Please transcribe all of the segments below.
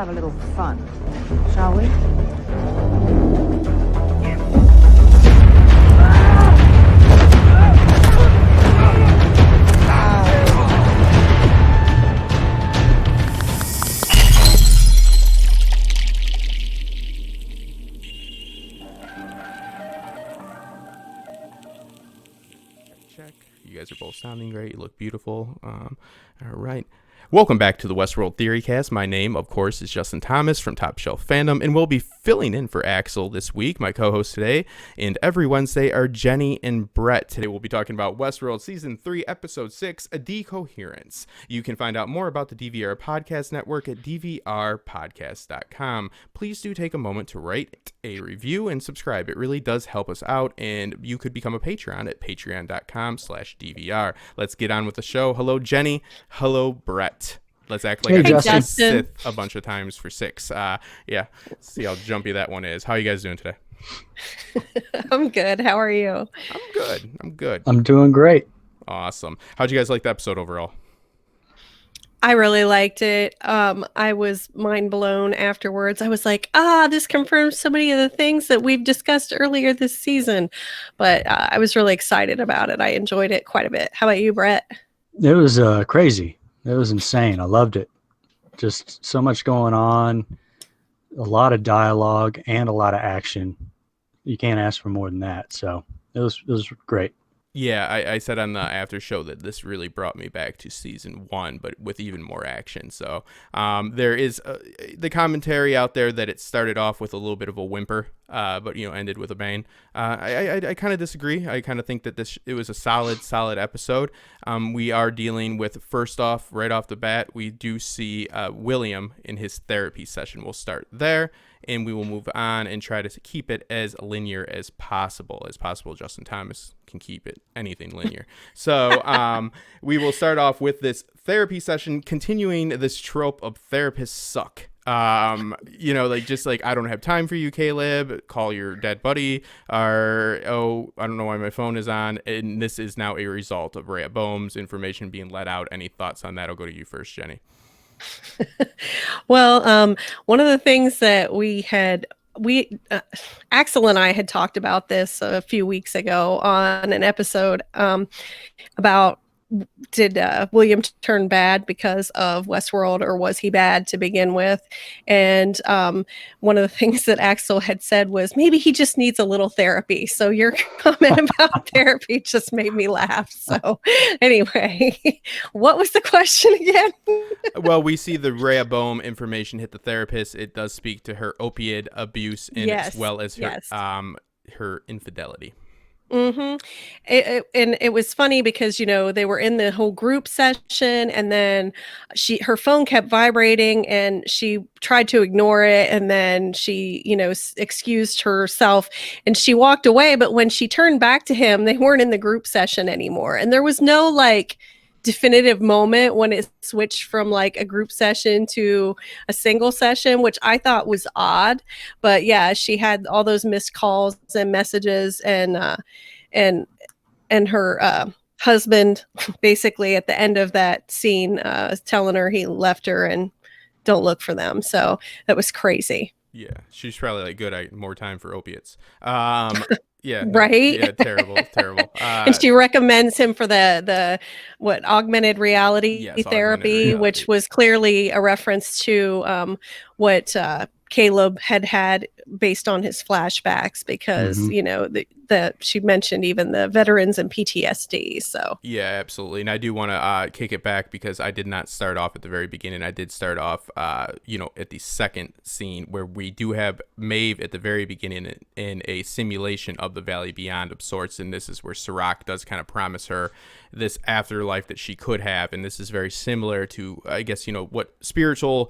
have a little fun, shall we? Check. You guys are both sounding great. You look beautiful. All right. Welcome back to the Westworld Theorycast. My name, of course, is Justin Thomas from TopShelf Fandom, and we'll be filling in for Axel this week, my co-host today. And every Wednesday are Jenni and Brett. Today we'll be talking about Westworld Season 3, Episode 6, A Decoherence. You can find out more about the DVR Podcast Network at dvrpodcast.com. Please do take a moment to write a review and subscribe. It really does help us out, and you could become a Patreon at patreon.com/DVR. Let's get on with the show. Hello, Jenni. Hello, Brett. Let's act like I said Sith a bunch of times for 6. Yeah, see how jumpy that one is. How are you guys doing today? I'm good. How are you? I'm good. I'm doing great. Awesome. How'd you guys like the episode overall? I really liked it. I was mind blown afterwards. I was like, this confirms so many of the things that we've discussed earlier this season. But I was really excited about it. I enjoyed it quite a bit. How about you, Brett? It was crazy. It was insane. I loved it. Just so much going on, a lot of dialogue and a lot of action. You can't ask for more than that. So it was great. Yeah, I said on the after show that this really brought me back to season 1, but with even more action. So there is the commentary out there that it started off with a little bit of a whimper, but ended with a bang. I kind of disagree. I kind of think that it was a solid episode. We are dealing with, first off, right off the bat, we do see William in his therapy session. We'll start there, and we will move on and try to keep it as linear as possible. Justin Thomas can keep it anything linear. So we will start off with this therapy session, continuing this trope of therapists suck. I don't have time for you, Caleb. Call your dead buddy. Or, I don't know why my phone is on. And this is now a result of Rhea Bohm's information being let out. Any thoughts on that? I'll go to you first, Jenni. Well, one of the things that Axel and I had talked about this a few weeks ago on an episode about did William turn bad because of Westworld, or was he bad to begin with? And one of the things that Axel had said was maybe he just needs a little therapy. So your comment about therapy just made me laugh. So anyway, what was the question again? Well, we see the Rhea Bohm information hit the therapist. It does speak to her opiate abuse and as well as her infidelity. Mm-hmm. It was funny because, they were in the whole group session, and then her phone kept vibrating and she tried to ignore it. And then she, excused herself and she walked away. But when she turned back to him, they weren't in the group session anymore. And there was no definitive moment when it switched from a group session to a single session, which I thought was odd. But yeah, she had all those missed calls and messages, and her husband basically at the end of that scene telling her he left her and don't look for them. So that was crazy. Yeah, she's probably good at more time for opiates. Yeah. Right. Yeah. Terrible. And she recommends him for the augmented reality therapy, which was clearly a reference to what Caleb had based on his flashbacks, because she mentioned even the veterans and PTSD. So yeah, absolutely. And I do want to kick it back, because I did not start off at the very beginning. I did start off at the second scene, where we do have Maeve at the very beginning in a simulation of the Valley Beyond of sorts, and this is where Serac does kind of promise her this afterlife that she could have, and this is very similar to, I guess, what spiritual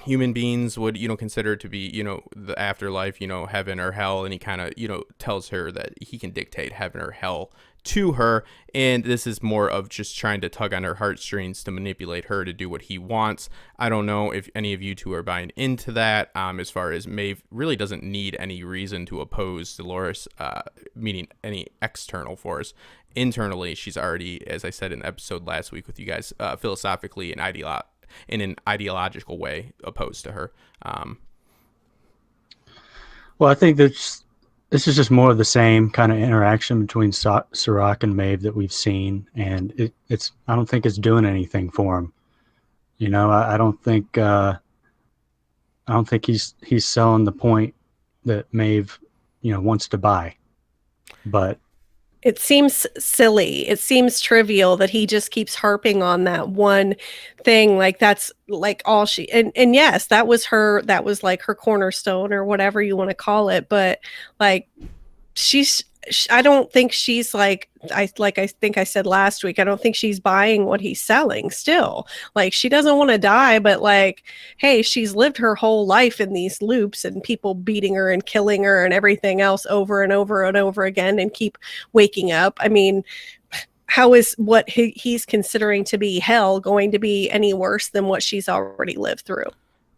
human beings would consider to be the afterlife, heaven or hell, and he kind of tells her that he can dictate heaven or hell to her, and this is more of just trying to tug on her heartstrings to manipulate her to do what he wants. I don't know if any of you two are buying into that, as far as Maeve really doesn't need any reason to oppose Dolores, meaning any external force. Internally, she's already, as I said in the episode last week with you guys, philosophically and in an ideological way opposed to her. Well, I think this is just more of the same kind of interaction between Serac and Maeve that we've seen, and it's I don't think it's doing anything for him. You know, I don't think he's selling the point that Maeve, wants to buy. But it seems silly. It seems trivial that he just keeps harping on that one thing. Like that's like all she, and yes, that was like her cornerstone or whatever you want to call it. But like I don't think she's like I think I said last week, I don't think she's buying what he's selling still. Like she doesn't want to die, but like, hey, she's lived her whole life in these loops and people beating her and killing her and everything else over and over and over again and keep waking up. I mean, how is what he's considering to be hell going to be any worse than what she's already lived through?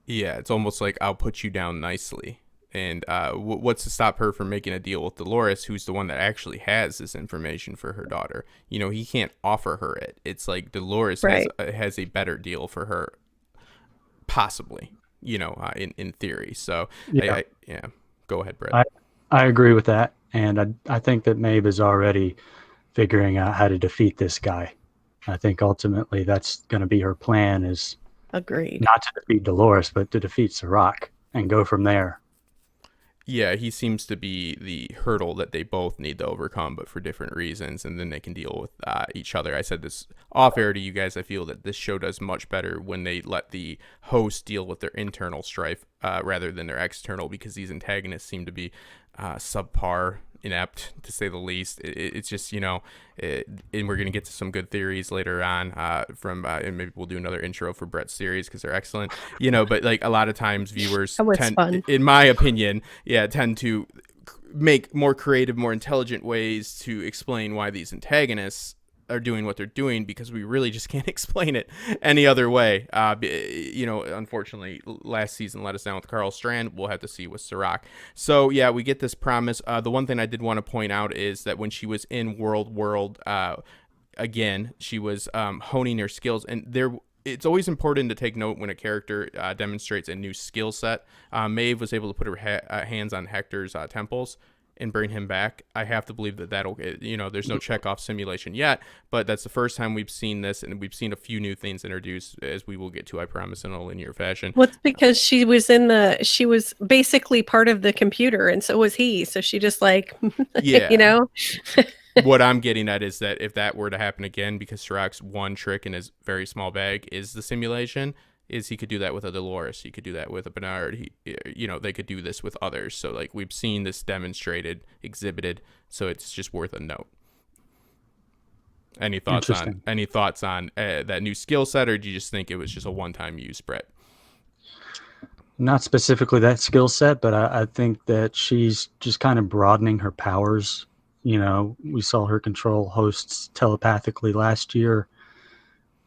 Yeah, it's almost like I'll put you down nicely. And what's to stop her from making a deal with Dolores, who's the one that actually has this information for her daughter? He can't offer her it. It's like Dolores has a better deal for her, possibly, in theory. So, yeah. Go ahead, Brett. I agree with that. And I think that Maeve is already figuring out how to defeat this guy. I think ultimately that's going to be her plan, is agreed, not to defeat Dolores, but to defeat Serac and go from there. Yeah, he seems to be the hurdle that they both need to overcome, but for different reasons, and then they can deal with each other. I said this off air to you guys. I feel that this show does much better when they let the host deal with their internal strife rather than their external, because these antagonists seem to be subpar, inept, to say the least. It's just, and we're going to get to some good theories later on and maybe we'll do another intro for Brett's series because they're excellent, but like a lot of times viewers in my opinion, tend to make more creative, more intelligent ways to explain why these antagonists are doing what they're doing, because we really just can't explain it any other way. Unfortunately, last season let us down with Carl Strand. We'll have to see with Serac. So yeah, we get this promise. The one thing I did want to point out is that when she was in World, again, she was honing her skills, and it's always important to take note when a character demonstrates a new skill set. Maeve was able to put her hands on Hector's temples and bring him back. I have to believe that'll, there's no Chekhov simulation yet, but that's the first time we've seen this, and we've seen a few new things introduced, as we will get to, I promise, in a linear fashion. Well, it's because she was basically part of the computer, and so was he. So she just like, What I'm getting at is that if that were to happen again, because Serac's one trick in his very small bag is the simulation, is he could do that with a Dolores, he could do that with a Bernard, they could do this with others. So like we've seen this demonstrated, exhibited, so it's just worth a note. Any thoughts on that new skill set, or do you just think it was just a one-time use, Brett? Not specifically that skill set, but I think that she's just kind of broadening her powers. We saw her control hosts telepathically last year.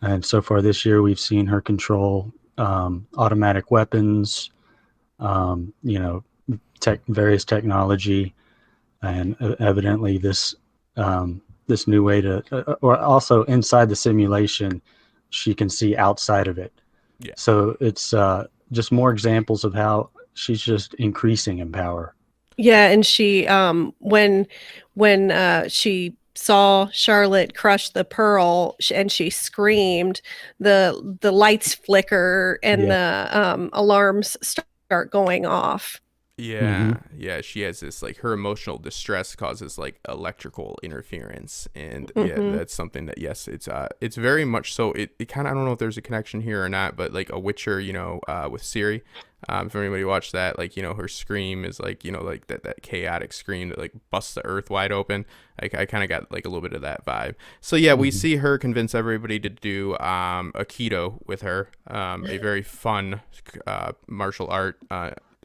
And so far this year, we've seen her control automatic weapons, various technology, and evidently this new way to, or also inside the simulation, she can see outside of it. Yeah. So it's just more examples of how she's just increasing in power. Yeah, and she when she saw Charlotte crush the pearl and she screamed, the lights flicker and the alarms start going off. Yeah, she has this, like, her emotional distress causes like electrical interference, and that's something that, yes, it's very much so. It kind of, I don't know if there's a connection here or not, but like a Witcher, with Ciri, if anybody watched that, like, her scream is like, like that chaotic scream that like busts the earth wide open. I kind of got like a little bit of that vibe. So yeah, we see her convince everybody to do Aikido with her, a very fun martial art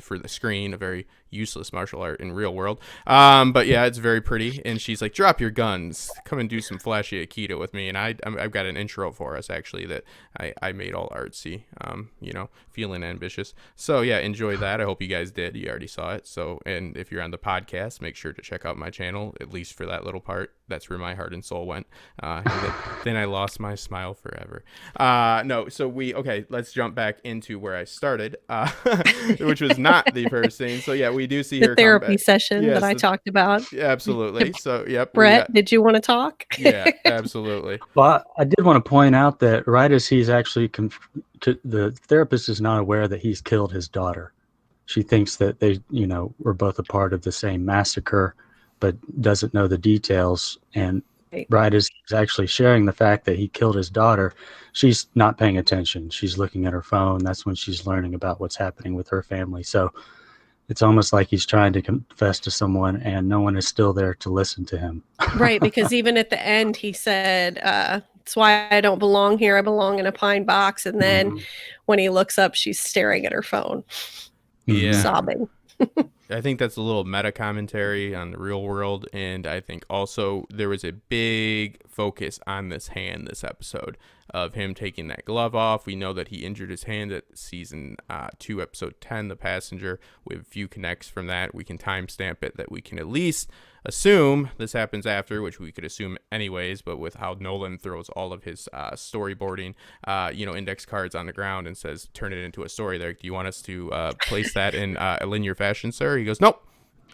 for the screen, a very useless martial art in real world. But yeah, it's very pretty. And she's like, drop your guns, come and do some flashy Aikido with me. And I've got an intro for us actually that I made all artsy, feeling ambitious. So yeah, enjoy that. I hope you guys did. You already saw it. So, and if you're on the podcast, make sure to check out my channel, at least for that little part. That's where my heart and soul went. Then I lost my smile forever. Let's jump back into where I started, which was not the first scene. So yeah, we do see The her therapy session that I talked about. Yeah, absolutely. So yep. Brett, did you want to talk? Yeah, absolutely. Well, I did want to point out that right as he's actually, the therapist is not aware that he's killed his daughter. She thinks that they, were both a part of the same massacre, but doesn't know the details. And right as he's actually sharing the fact that he killed his daughter, she's not paying attention. She's looking at her phone. That's when she's learning about what's happening with her family. So it's almost like he's trying to confess to someone and no one is still there to listen to him. Right, because even at the end he said, that's why I don't belong here. I belong in a pine box. And then when he looks up, she's staring at her phone. Yeah. Sobbing. I think that's a little meta commentary on the real world. And I think also there was a big focus on this hand this episode of him taking that glove off. We know that he injured his hand at season 2, episode 10, The Passenger. We have a few connects from that. We can timestamp it that we can at least assume this happens after, which we could assume anyways, but with how Nolan throws all of his storyboarding, index cards on the ground and says, turn it into a story. There, do you want us to place that in a linear fashion, sir? He goes, nope.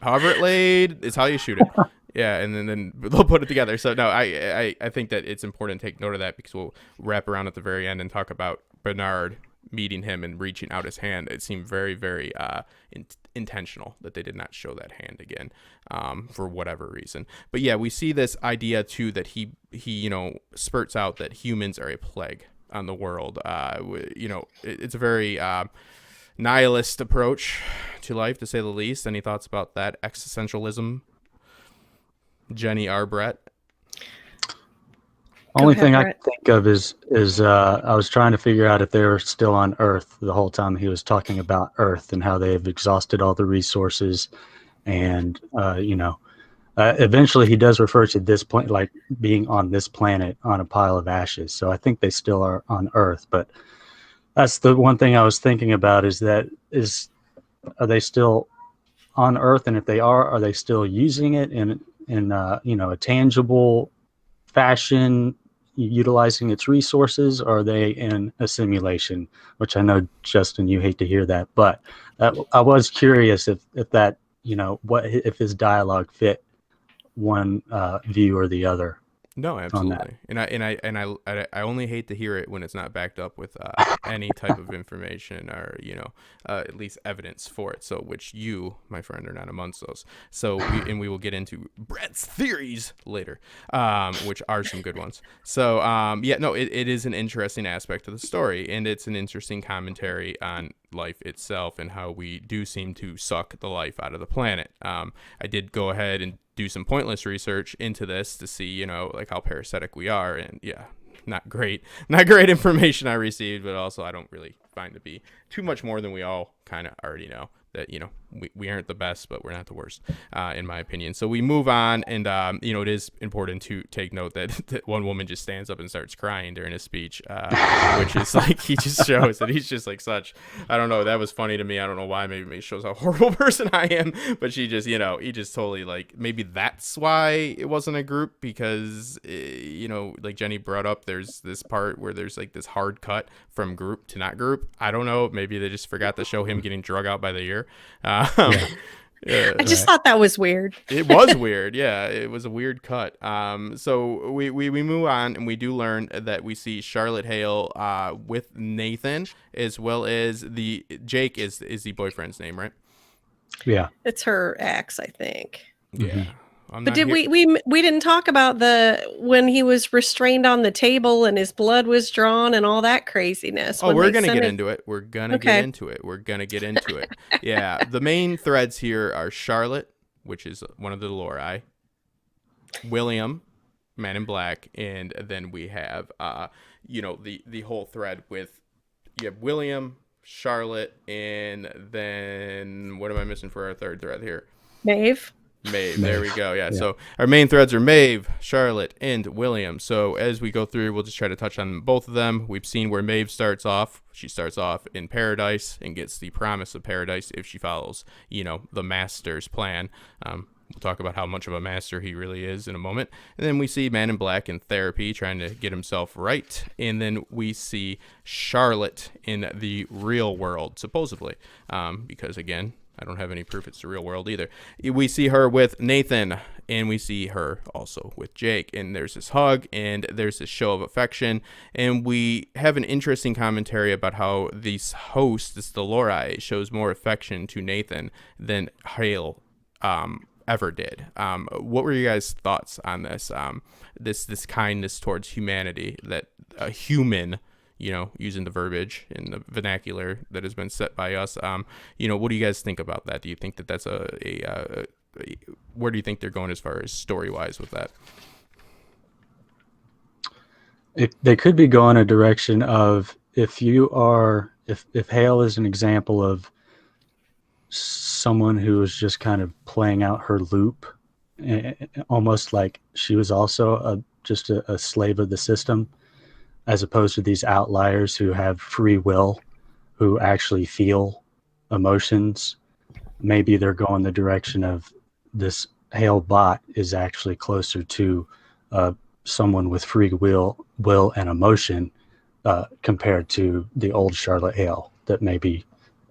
However it laid is how you shoot it. Yeah, and then they'll put it together. So no, I think that it's important to take note of that because we'll wrap around at the very end and talk about Bernard meeting him and reaching out his hand. It seemed very, very intentional that they did not show that hand again for whatever reason. But yeah, we see this idea too that he spurts out that humans are a plague on the world. It's a very nihilist approach to life, to say the least. Any thoughts about that existentialism? Jenny or Brett? Only thing I can think of is I was trying to figure out if they were still on Earth the whole time he was talking about Earth and how they have exhausted all the resources. And, eventually he does refer to this planet, like being on this planet on a pile of ashes. So I think they still are on Earth. But that's the one thing I was thinking about are they still on Earth? And if they are they still using it in a tangible fashion, utilizing its resources, or are they in a simulation? Which I know, Justin, you hate to hear that, but I was curious if that, if his dialogue fit one view or the other. No, absolutely. And I only hate to hear it when it's not backed up with any type of information or at least evidence for it. So which you, my friend, are not amongst those. So we will get into Brett's theories later, which are some good ones. So it is an interesting aspect of the story, and it's an interesting commentary on life itself and how we do seem to suck the life out of the planet. I did go ahead and do some pointless research into this to see, like how parasitic we are. And yeah, not great information I received, but also I don't really find to be too much more than we all kind of already know. That, we aren't the best, but we're not the worst, in my opinion. So we move on, and, it is important to take note that one woman just stands up and starts crying during his speech, which is like, he just shows that he's just like such, I don't know, that was funny to me. I don't know why, maybe it shows how horrible person I am, but she just, he just totally like, maybe that's why it wasn't a group because, like Jenny brought up, there's this part where there's like this hard cut from group to not group. I don't know, maybe they just forgot to show him getting drug out by the ear. I just thought that was weird. It was weird. Yeah, it was a weird cut. So we move on, and we do learn that we see Charlotte Hale with Nathan, as well as Jake is the boyfriend's name, right? Yeah, it's her ex, I think. Yeah. But did we didn't talk about when he was restrained on the table and his blood was drawn and all that craziness? Oh, we're going to get into it. We're going to get into it. Yeah. The main threads here are Charlotte, which is one of the Dolores, William, Man in Black, and then we have, the whole thread with, you have William, Charlotte, and then what am I missing for our third thread here? Maeve. Maeve. There we go. Yeah. Yeah. So our main threads are Maeve, Charlotte, and William. So as we go through, we'll just try to touch on both of them. We've seen where Maeve starts off. She starts off in paradise and gets the promise of paradise if she follows, the master's plan. We'll talk about how much of a master he really is in a moment. And then we see Man in Black in therapy trying to get himself right. And then we see Charlotte in the real world, supposedly, because, again, I don't have any proof it's the real world either. We see her with Nathan, and we see her also with Jake. And there's this hug, and there's this show of affection. And we have an interesting commentary about how this host, this Dolores, shows more affection to Nathan than Hale ever did. What were you guys' thoughts on this? This kindness towards humanity, that a human, using the verbiage in the vernacular that has been set by us. What do you guys think about that? Do you think that that's where do you think they're going as far as story-wise with that? They could be going a direction of if Hale is an example of someone who was just kind of playing out her loop, almost like she was also just a slave of the system, as opposed to these outliers who have free will, who actually feel emotions. Maybe they're going the direction of this Hale bot is actually closer to someone with free will and emotion compared to the old Charlotte Hale that maybe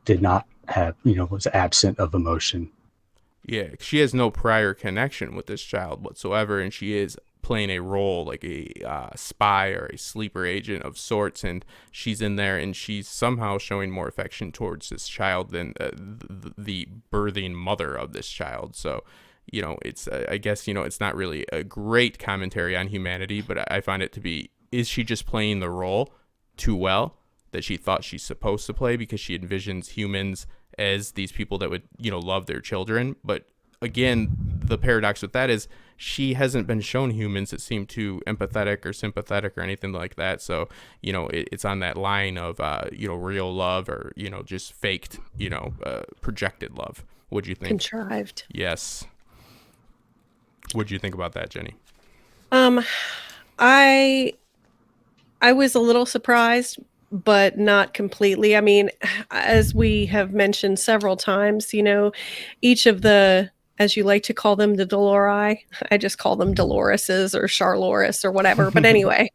did not have, was absent of emotion. Yeah, she has no prior connection with this child whatsoever, and she is playing a role like a spy or a sleeper agent of sorts, and she's in there and she's somehow showing more affection towards this child than the birthing mother of this child. So it's I guess it's not really a great commentary on humanity, but I find it to be, is she just playing the role too well that she thought she's supposed to play, because she envisions humans as these people that would love their children? But again, the paradox with that is she hasn't been shown humans that seem too empathetic or sympathetic or anything like that. So, it's on that line of, real love or, just faked, projected love. What'd you think? Contrived. Yes. What'd you think about that, Jenny? I was a little surprised, but not completely. I mean, as we have mentioned several times, each of the, as you like to call them, the Dolores, I just call them Doloreses or Charloris or whatever. But anyway,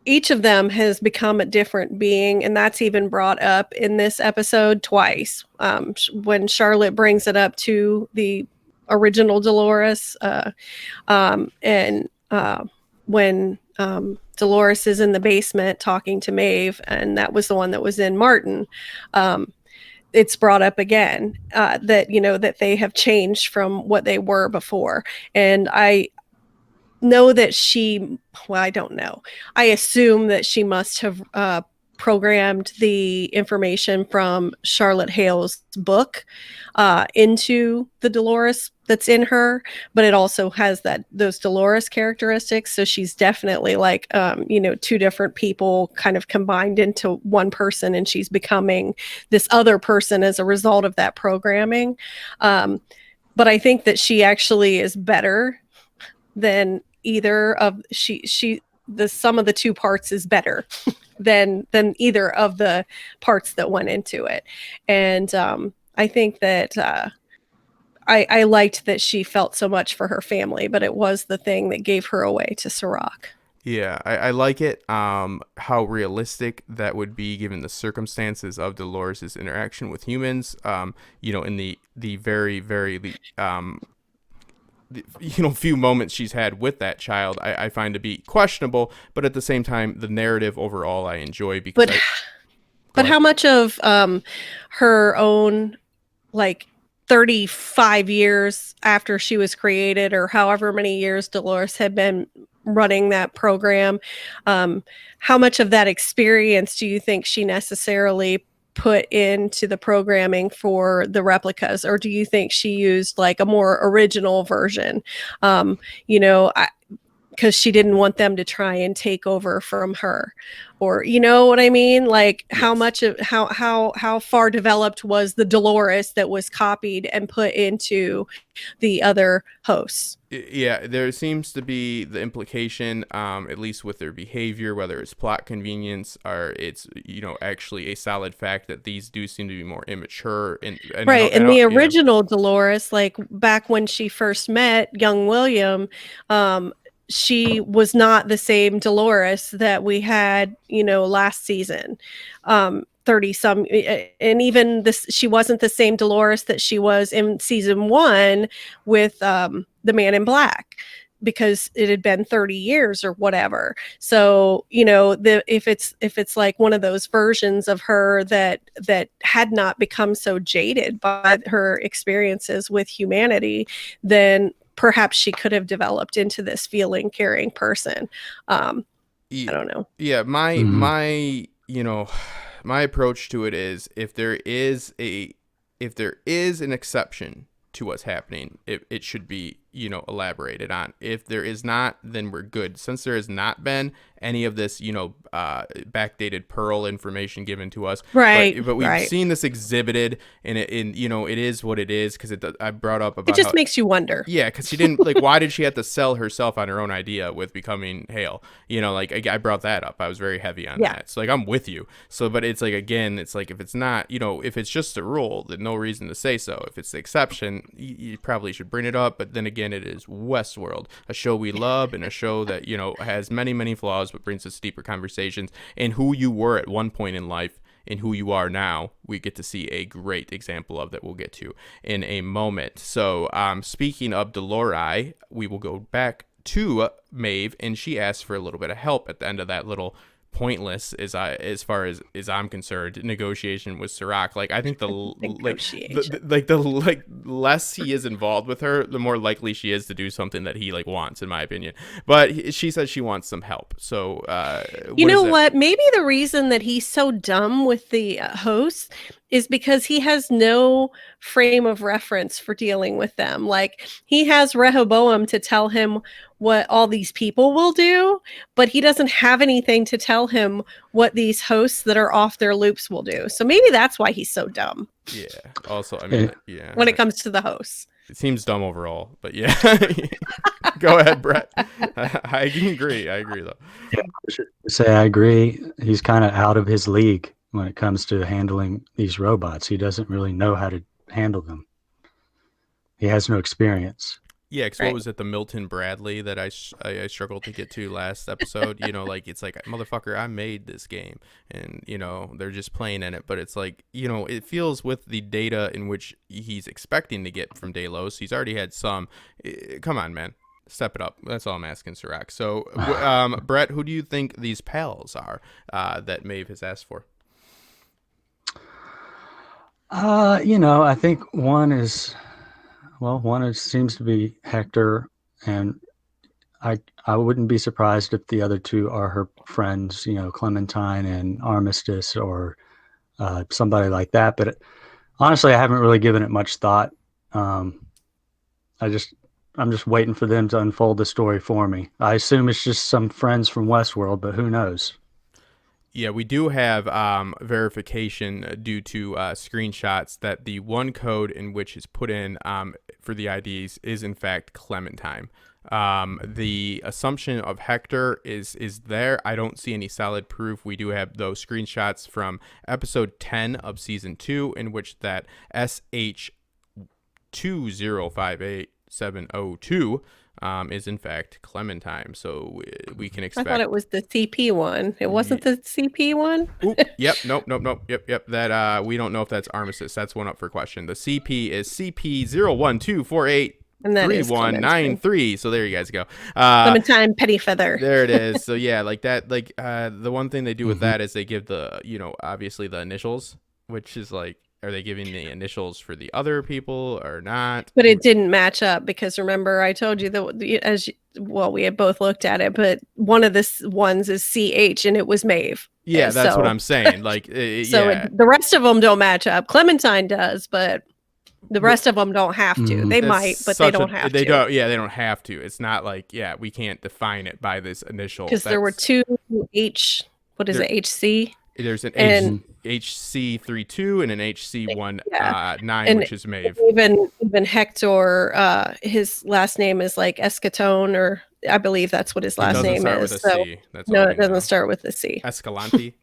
each of them has become a different being, and that's even brought up in this episode twice. When Charlotte brings it up to the original Dolores, and when Dolores is in the basement talking to Maeve, and that was the one that was in Martin. It's brought up again that that they have changed from what they were before, and I know that I don't know. I assume that she must have programmed the information from Charlotte Hale's book into the Dolores that's in her, but it also has those Dolores characteristics. So she's definitely like, two different people kind of combined into one person, and she's becoming this other person as a result of that programming. But I think that she actually is better than either of the sum of the two parts is better than either of the parts that went into it. And I think that I liked that she felt so much for her family, but it was the thing that gave her away to Serac. Yeah, I like it, how realistic that would be given the circumstances of Dolores' interaction with humans, in the very, very, few moments she's had with that child, I find to be questionable, but at the same time, the narrative overall I enjoy, because But how much of her own, 35 years after she was created, or however many years Dolores had been running that program, how much of that experience do you think she necessarily put into the programming for the replicas, or do you think she used a more original version? because she didn't want them to try and take over from her, or you know what I mean? Like how much of how far developed was the Dolores that was copied and put into the other hosts? Yeah, there seems to be the implication, at least with their behavior, whether it's plot convenience or it's, actually a solid fact that these do seem to be more immature. And the original Dolores, like back when she first met young William, she was not the same Dolores that we had, last season. 30 some, and even this, she wasn't the same Dolores that she was in season 1 with the Man in Black, because it had been 30 years or whatever. So if it's like one of those versions of her that had not become so jaded by her experiences with humanity, then perhaps she could have developed into this feeling, caring person. I don't know. Yeah, my my approach to it is, if there is an exception to what's happening, it should be elaborated on. If there is not, then we're good. Since there has not been any of this backdated Pearl information given to us, right? But we've seen this exhibited, and it is what it is, because I brought up about it just makes you wonder. Yeah, because she didn't why did she have to sell herself on her own idea with becoming Hale? I brought that up. I was very heavy on that. So I'm with you. So, but it's again, it's if it's not, if it's just a rule, then no reason to say so. If it's the exception, you probably should bring it up. But then again, it is Westworld, a show we love, and a show that has many flaws, but brings us deeper conversations. And who you were at one point in life and who you are now, we get to see a great example of that we'll get to in a moment. So speaking of Dolores, we will go back to Maeve, and she asked for a little bit of help at the end of that little pointless, as far as I'm concerned, negotiation with Serac. I think the less he is involved with her, the more likely she is to do something that he wants, in my opinion. But she says she wants some help. So what? Maybe the reason that he's so dumb with the hosts is because he has no frame of reference for dealing with them. He has Rehoboam to tell him what all these people will do, but he doesn't have anything to tell him what these hosts that are off their loops will do. So maybe that's why he's so dumb. Yeah. Also, I mean, when it comes to the hosts. It seems dumb overall, but yeah. Go ahead, Brett. I agree. I agree, though. Yeah, I agree. He's kind of out of his league when it comes to handling these robots. He doesn't really know how to handle them. He has no experience. Yeah, because what was it, the Milton Bradley that I struggled to get to last episode? It's motherfucker, I made this game, and they're just playing in it. But it's it feels with the data in which he's expecting to get from Delos, he's already had some. Come on, man, step it up. That's all I'm asking, Serac. So, Brett, who do you think these pals are that Maeve has asked for? I think one seems to be Hector, and I wouldn't be surprised if the other two are her friends, Clementine and Armistice, or somebody like that. But honestly, I haven't really given it much thought. I'm just waiting for them to unfold the story for me. I assume it's just some friends from Westworld, but who knows? Yeah, we do have verification due to screenshots that the one code in which is put in for the IDs is in fact Clementine. The assumption of Hector is there. I don't see any solid proof. We do have those screenshots from episode 10 of season 2, in which that SH2058702 is in fact Clementine. So we can expect. I thought it was the CP one. It wasn't the CP one. Ooh, yep. Nope. Yep. That we don't know if that's Armistice. That's one up for question. The CP is CP01248. And that 3193. So there you guys go. Clementine Pettyfeather. There it is. So yeah, the one thing they do with that is they give the obviously the initials, which is are they giving the initials for the other people or not? But it didn't match up, because remember I told you that we had both looked at it, but one of the ones is CH and it was Maeve. Yeah, that's what I'm saying. The rest of them don't match up. Clementine does, but The rest of them don't have to. They It's might, but they don't have they to. don't. Yeah, they don't have to. It's not like we can't define it by this initial. Because there were two HC? There's an And HC32 and an HC19, And which is Maeve. even Hector, his last name is like Escatone, or I believe that's what his last name Start is. with a C. That's No, all it doesn't start with a C. Escalante.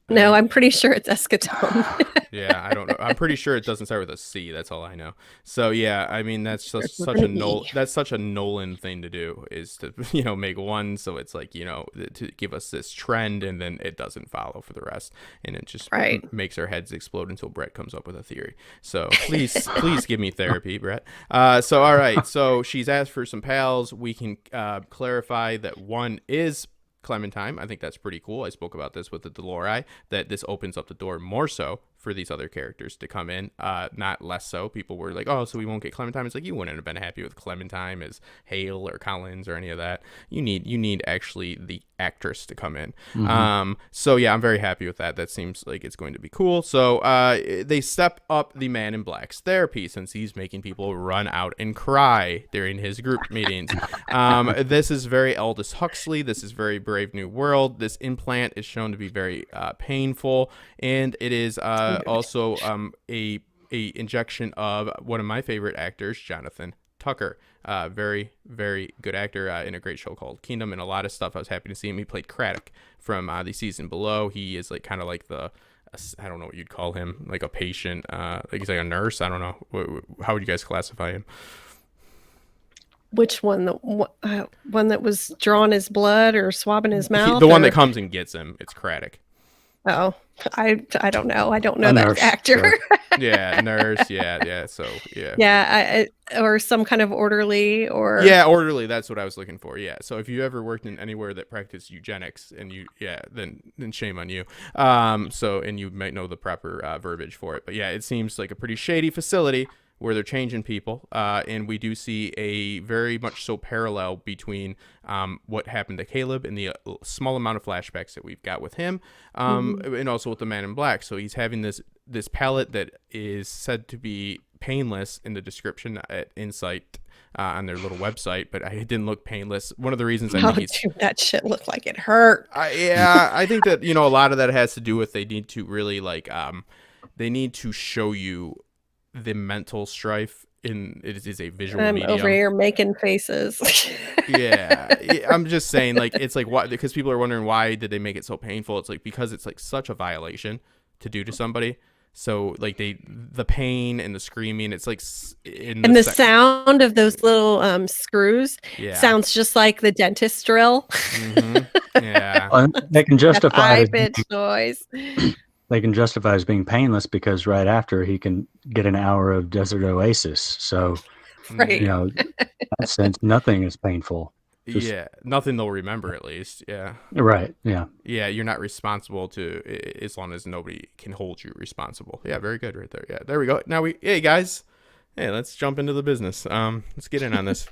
No, I'm pretty sure it's Escatone. Yeah, I don't know. I'm pretty sure it doesn't start with a C. That's all I know. So yeah, I mean that's just such a Nolan thing to do, is to make one so it's like to give us this trend and then it doesn't follow for the rest, and it just makes our heads explode until Brett comes up with a theory. So please give me therapy, Brett. So all right, so she's asked for some pals. We can clarify that one is Clementine. I think that's pretty cool. I spoke about this with the Dolores, that this opens up the door more so for these other characters to come in, not less so. People were like, oh, so we won't get Clementine. It's like, you wouldn't have been happy with Clementine as Hale or Collins or any of that. You need actually the actress to come in. So yeah, I'm very happy with that. That seems like it's going to be cool. So they step up the Man in Black's therapy, since he's making people run out and cry during his group meetings. This is very Aldous Huxley. This is very Brave New World. This implant is shown to be very painful, and it is also a injection of one of my favorite actors, Jonathan Tucker. Very, very good actor in a great show called Kingdom, and a lot of stuff. I was happy to see him. He played Craddock from the season below. He is like kind of like I don't know what you'd call him, like a patient, like he's like a nurse. I don't know. How would you guys classify him? Which one? The one that was drawing his blood or swabbing his mouth? The one that comes and gets him. It's Craddock. Oh, I don't know. I don't know that nurse, actor. Sure. Yeah, nurse. Yeah. So yeah. Yeah, or some kind of orderly or. Yeah, orderly. That's what I was looking for. Yeah. So if you ever worked in anywhere that practiced eugenics, and then shame on you. And you might know the proper verbiage for it. But yeah, it seems like a pretty shady facility where they're changing people, and we do see a very much so parallel between what happened to Caleb and the small amount of flashbacks that we've got with him, and also with the Man in Black. So he's having this palette that is said to be painless in the description at Insight on their little website, but it didn't look painless. One of the reasons I think that shit looked like it hurt. I think that a lot of that has to do with they need to really they need to show you the mental strife in it is a visual medium. Over here making faces. Yeah, I'm just saying, like, it's like, why? Because people are wondering, why did they make it so painful? It's like, because it's like such a violation to do to somebody. So like the pain and the screaming, it's like the sound of those little screws sounds just like the dentist drill. Yeah, they can justify high-pitched noise. They can justify as being painless because right after he can get an hour of Desert Oasis. So, in that sense, nothing is painful. Nothing they'll remember, at least. Yeah. Right. Yeah. Yeah, you're not responsible as long as nobody can hold you responsible. Yeah, very good right there. Yeah, there we go. Now hey guys, let's jump into the business. Let's get in on this.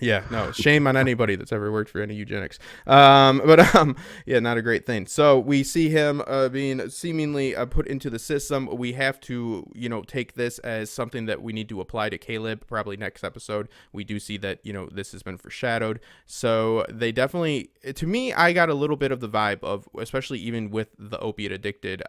Yeah, no, shame on anybody that's ever worked for any eugenics. Not a great thing. So we see him being seemingly put into the system. We have to, take this as something that we need to apply to Caleb, probably next episode. We do see that, this has been foreshadowed. So they definitely, to me, I got a little bit of the vibe of, especially even with the opiate addicted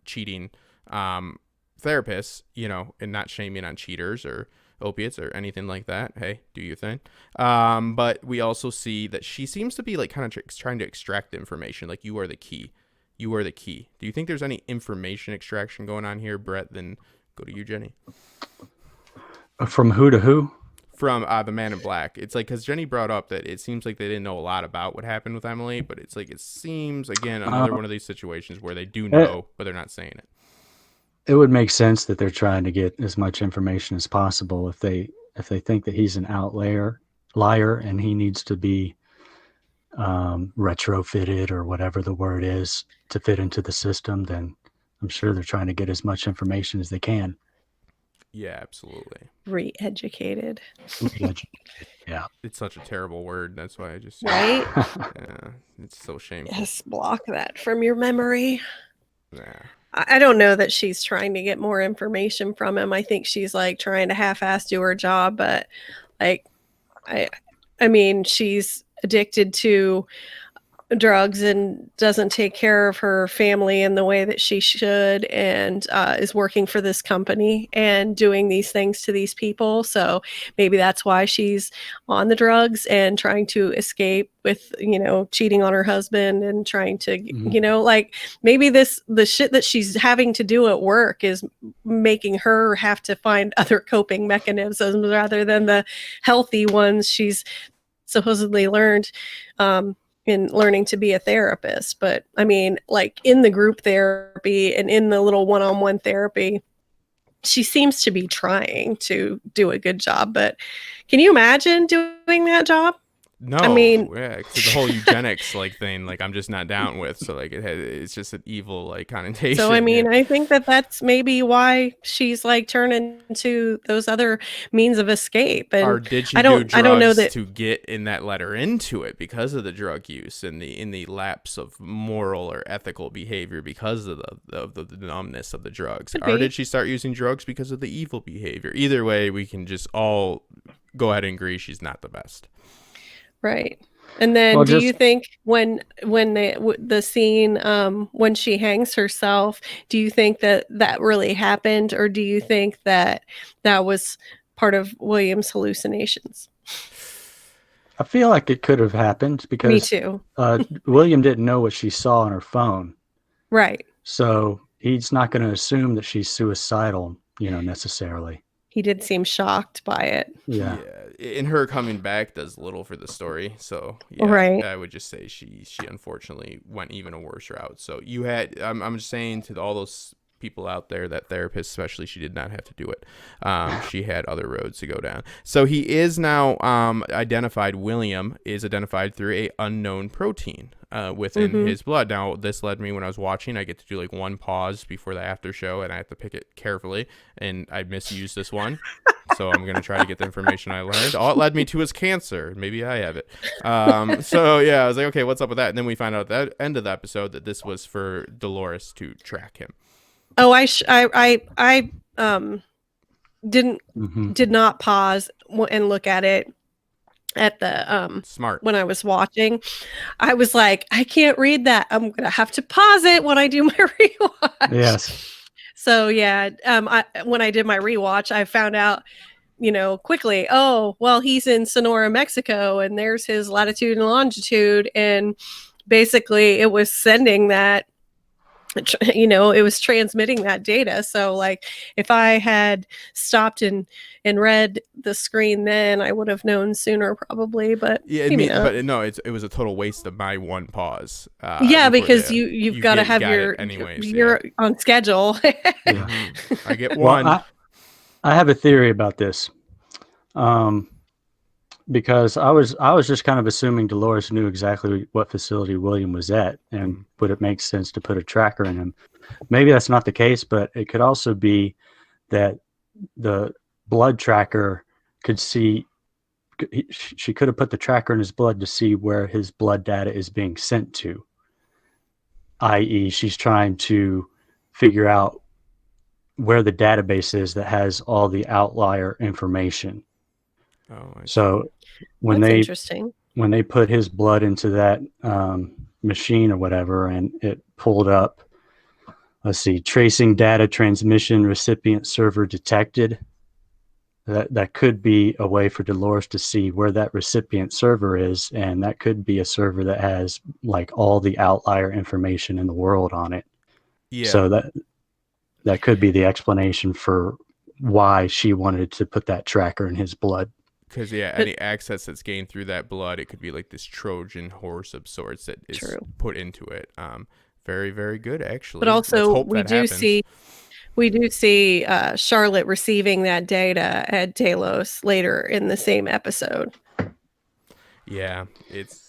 cheating therapists, and not shaming on cheaters or opiates or anything like that. Hey, do your thing. But we also see that she seems to be like kind of trying to extract information. Like, you are the key. You are the key. Do you think there's any information extraction going on here, Brett? Then go to you, Jenny. From who to who? From the Man in Black. It's like, because Jenny brought up that it seems like they didn't know a lot about what happened with Emily, but it's like, it seems, again, another one of these situations where they do know, but they're not saying it. It would make sense that they're trying to get as much information as possible. If they think that he's an liar and he needs to be retrofitted or whatever the word is to fit into the system, then I'm sure they're trying to get as much information as they can. Yeah, absolutely. Re-educated. Yeah. It's such a terrible word. That's why I just... Right? Yeah, it's so shameful. Yes, block that from your memory. Yeah. I don't know that she's trying to get more information from him. I think she's like trying to half-ass do her job, but like I mean, she's addicted to drugs and doesn't take care of her family in the way that she should, and is working for this company and doing these things to these people. So maybe that's why she's on the drugs and trying to escape with, cheating on her husband and trying to, like maybe the shit that she's having to do at work is making her have to find other coping mechanisms rather than the healthy ones she's supposedly learned in learning to be a therapist. But I mean, like in the group therapy and in the little one-on-one therapy, she seems to be trying to do a good job. But can you imagine doing that job? No, I mean, yeah, 'cause the whole eugenics thing, I'm just not down with. So it's just an evil connotation. So I mean, yeah. I think that's maybe why she's like turning to those other means of escape. And or did she I don't know that to get in that letter into it because of the drug use and the lapse of moral or ethical behavior because of the numbness of the drugs? Or did she start using drugs because of the evil behavior? Either way, we can just all go ahead and agree she's not the best. Right. And then do you think when the scene when she hangs herself, do you think that really happened, or do you think that was part of William's hallucinations? I feel like it could have happened because Me too. William didn't know what she saw on her phone. Right. So he's not going to assume that she's suicidal, necessarily. He did seem shocked by it. Yeah. And her coming back does little for the story. So yeah, right. I would just say she unfortunately went even a worse route. So you had, I'm just saying to all those people out there, that therapist especially, she did not have to do it. She had other roads to go down. So he is now identified. William is identified through a unknown protein within his blood. Now this led me, when I was watching, I get to do like one pause before the after show, and I have to pick it carefully, and I misused this one. So I'm going to try to get the information I learned. All it led me to is cancer. Maybe I have it. So yeah, I was like, okay, what's up with that? And then we find out at the end of the episode that this was for Dolores to track him. Oh, I did not pause and look at it at the smart when I was watching. I was like, I can't read that. I'm gonna have to pause it when I do my rewatch. Yes. So yeah, when I did my rewatch, I found out, quickly, oh, well, he's in Sonora, Mexico, and there's his latitude and longitude, and basically it was sending that. It was transmitting that data. So like if I had stopped and read the screen, then I would have known sooner probably. But yeah, but no, it was a total waste of my one pause. Because you've got to have you're on schedule. I get one. Well, I have a theory about this. Because I was just kind of assuming Dolores knew exactly what facility William was at, and would it make sense to put a tracker in him? Maybe that's not the case, but it could also be that the blood tracker could see. She could have put the tracker in his blood to see where his blood data is being sent to. I.e., she's trying to figure out where the database is that has all the outlier information. Oh, so when they put his blood into that machine or whatever, and it pulled up, let's see, tracing data transmission recipient server detected. That could be a way for Dolores to see where that recipient server is, and that could be a server that has like all the outlier information in the world on it. Yeah. So that could be the explanation for why she wanted to put that tracker in his blood. Because any access that's gained through that blood, it could be like this Trojan horse of sorts that is put into it. Very, very good, actually. But also, we do see Charlotte receiving that data at Delos later in the same episode. Yeah, it's.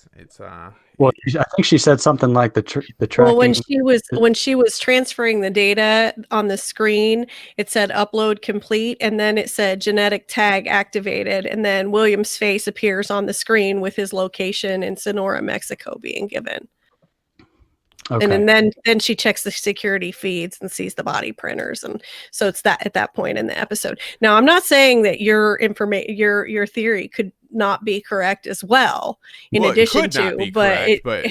Well, I think she said something like the tracking. Well, when she was transferring the data on the screen, it said upload complete, and then it said genetic tag activated, and then William's face appears on the screen with his location in Sonora, Mexico being given. Okay. And then she checks the security feeds and sees the body printers, and so it's that at that point in the episode. Now, I'm not saying that your theory could not be correct as well. In Well, addition it could not to, be but correct, but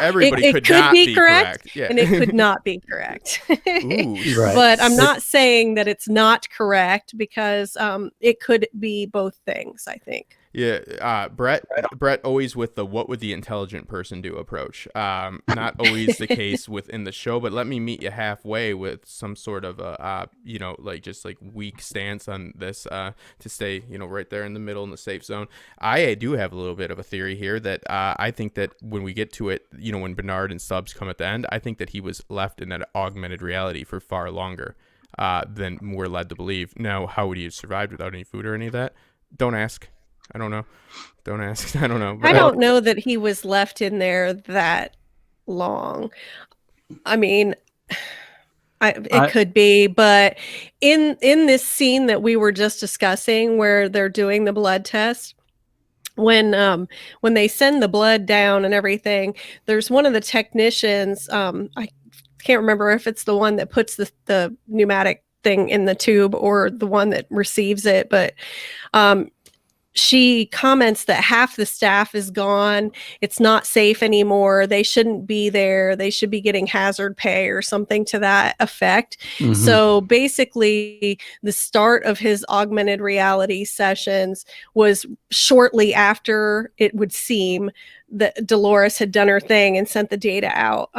everybody it could could not be correct, Yeah. and it could not be correct. Ooh, Right. But I'm not saying that it's not correct, because it could be both things, I think. Yeah, Brett always with the what would the intelligent person do approach. Not always the case within the show, but let me meet you halfway with some sort of a just like weak stance on this to stay right there in the middle in the safe zone. I do have a little bit of a theory here that I think that when we get to it, when Bernard and Stubbs come at the end, I think that he was left in that augmented reality for far longer than we're led to believe. Now, how would he have survived without any food or any of that? Don't ask. I don't know. Don't ask. I don't know. I don't know that he was left in there that long. I mean, it could be, but in this scene that we were just discussing, where they're doing the blood test, when they send the blood down and everything, there's one of the technicians. I can't remember if it's the one that puts the pneumatic thing in the tube or the one that receives it, but she comments that half the staff is gone. It's not safe anymore. They shouldn't be there. They should be getting hazard pay or something to that effect. Mhm. So basically, the start of his augmented reality sessions was shortly after, it would seem, that Dolores had done her thing and sent the data out,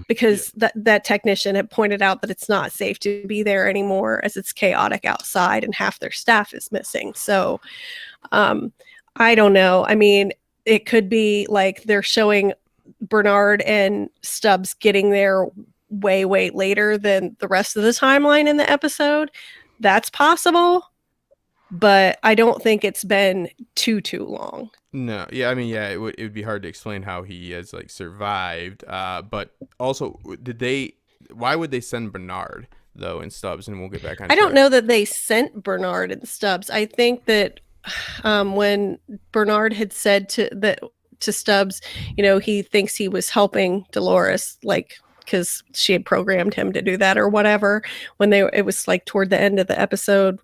because that technician had pointed out that it's not safe to be there anymore, as it's chaotic outside and half their staff is missing. So I don't know. I mean, it could be like they're showing Bernard and Stubbs getting there way later than the rest of the timeline in the episode. That's possible, but I don't think it's been too long. No, yeah, I mean, yeah, it would be hard to explain how he has like survived. But also, why would they send Bernard though and Stubbs? And we'll get back on. I don't know that they sent Bernard and Stubbs. I think that when Bernard had said to Stubbs, he thinks he was helping Dolores, like, because she had programmed him to do that or whatever. It was like toward the end of the episode,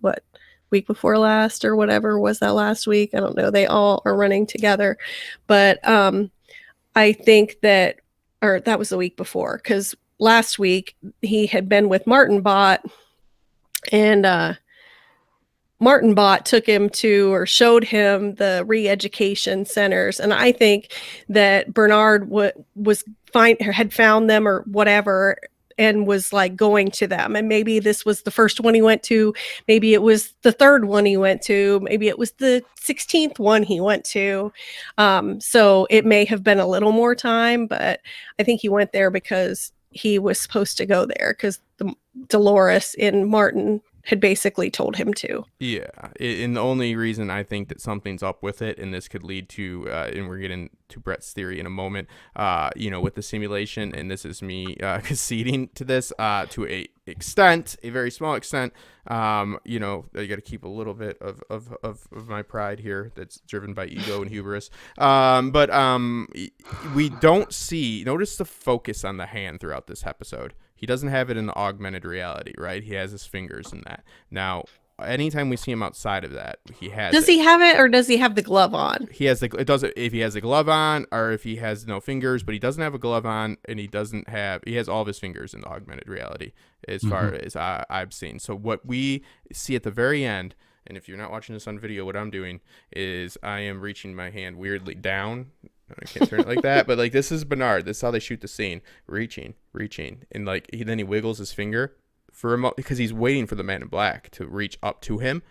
week before last or whatever, was that last week? I don't know. They all are running together, but I think that was the week before, because last week he had been with Martin Bot, and Martin Bot took him to, or showed him, the re-education centers. And I think that Bernard had found them or whatever, and was like going to them. And maybe this was the first one he went to. Maybe it was the third one he went to. Maybe it was the 16th one he went to. So it may have been a little more time, but I think he went there because he was supposed to go there, because Dolores and Martin had basically told him to. Yeah, and the only reason I think that something's up with it, and this could lead to, and we're getting to Brett's theory in a moment, with the simulation, and this is me conceding to this to a very small extent. I got to keep a little bit of my pride here that's driven by ego and hubris. But we don't notice the focus on the hand throughout this episode. He doesn't have it in the augmented reality, right? He has his fingers in that. Now, anytime we see him outside of that, he has. Does he have it, or does he have the glove on? He has if he has a glove on, or if he has no fingers, but he doesn't have a glove on, and he has all of his fingers in the augmented reality, as far as I've seen. So what we see at the very end, and if you're not watching this on video, what I'm doing is I am reaching my hand weirdly down. I can't turn it like that, but like, this is Bernard. This is how they shoot the scene. Reaching, and like then he wiggles his finger for a moment, because he's waiting for the man in black to reach up to him.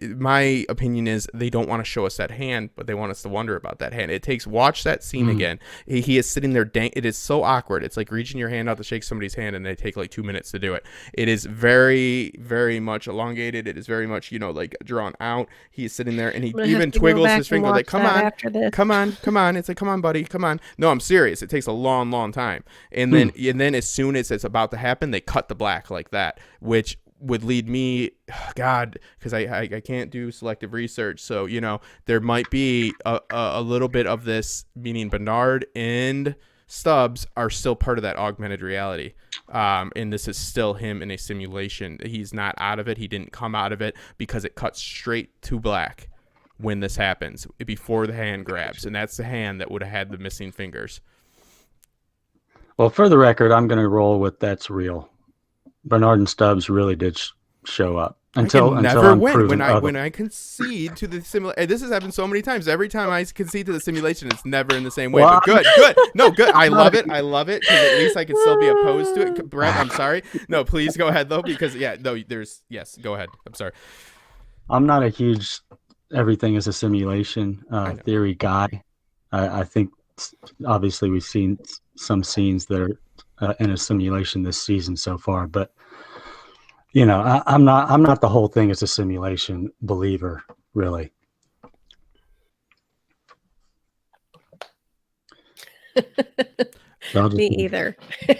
My opinion is they don't want to show us that hand, but they want us to wonder about that hand. Watch that scene again. He is sitting there. It is so awkward. It's like reaching your hand out to shake somebody's hand, and they take like 2 minutes to do it. It is very, very much elongated. It is very much, like drawn out. He is sitting there, and he even twiggles his finger like, come on. It's like, come on, buddy, come on. No, I'm serious. It takes a long, long time. And then as soon as it's about to happen, they cut the black like that, which would lead me, God, because I can't do selective research, so there might be a little bit of this, meaning Bernard and Stubbs are still part of that augmented reality. And this is still him in a simulation. He's not out of it. He didn't come out of it because it cuts straight to black when this happens, before the hand grabs. And that's the hand that would have had the missing fingers. Well, for the record, I'm going to roll with that's real. Bernard and Stubbs really did show up. Until I'm win proven when I concede to the simulation. This has happened so many times. Every time I concede to the simulation, it's never in the same way. Well, but good. No, good. I love it because at least I can still be opposed to it. Brett, I'm sorry. No, please go ahead though, because go ahead. I'm sorry. I'm not a huge everything is a simulation theory guy. I think obviously we've seen some scenes that are in a simulation this season so far, but I'm not the whole thing as a simulation believer, really. Me either.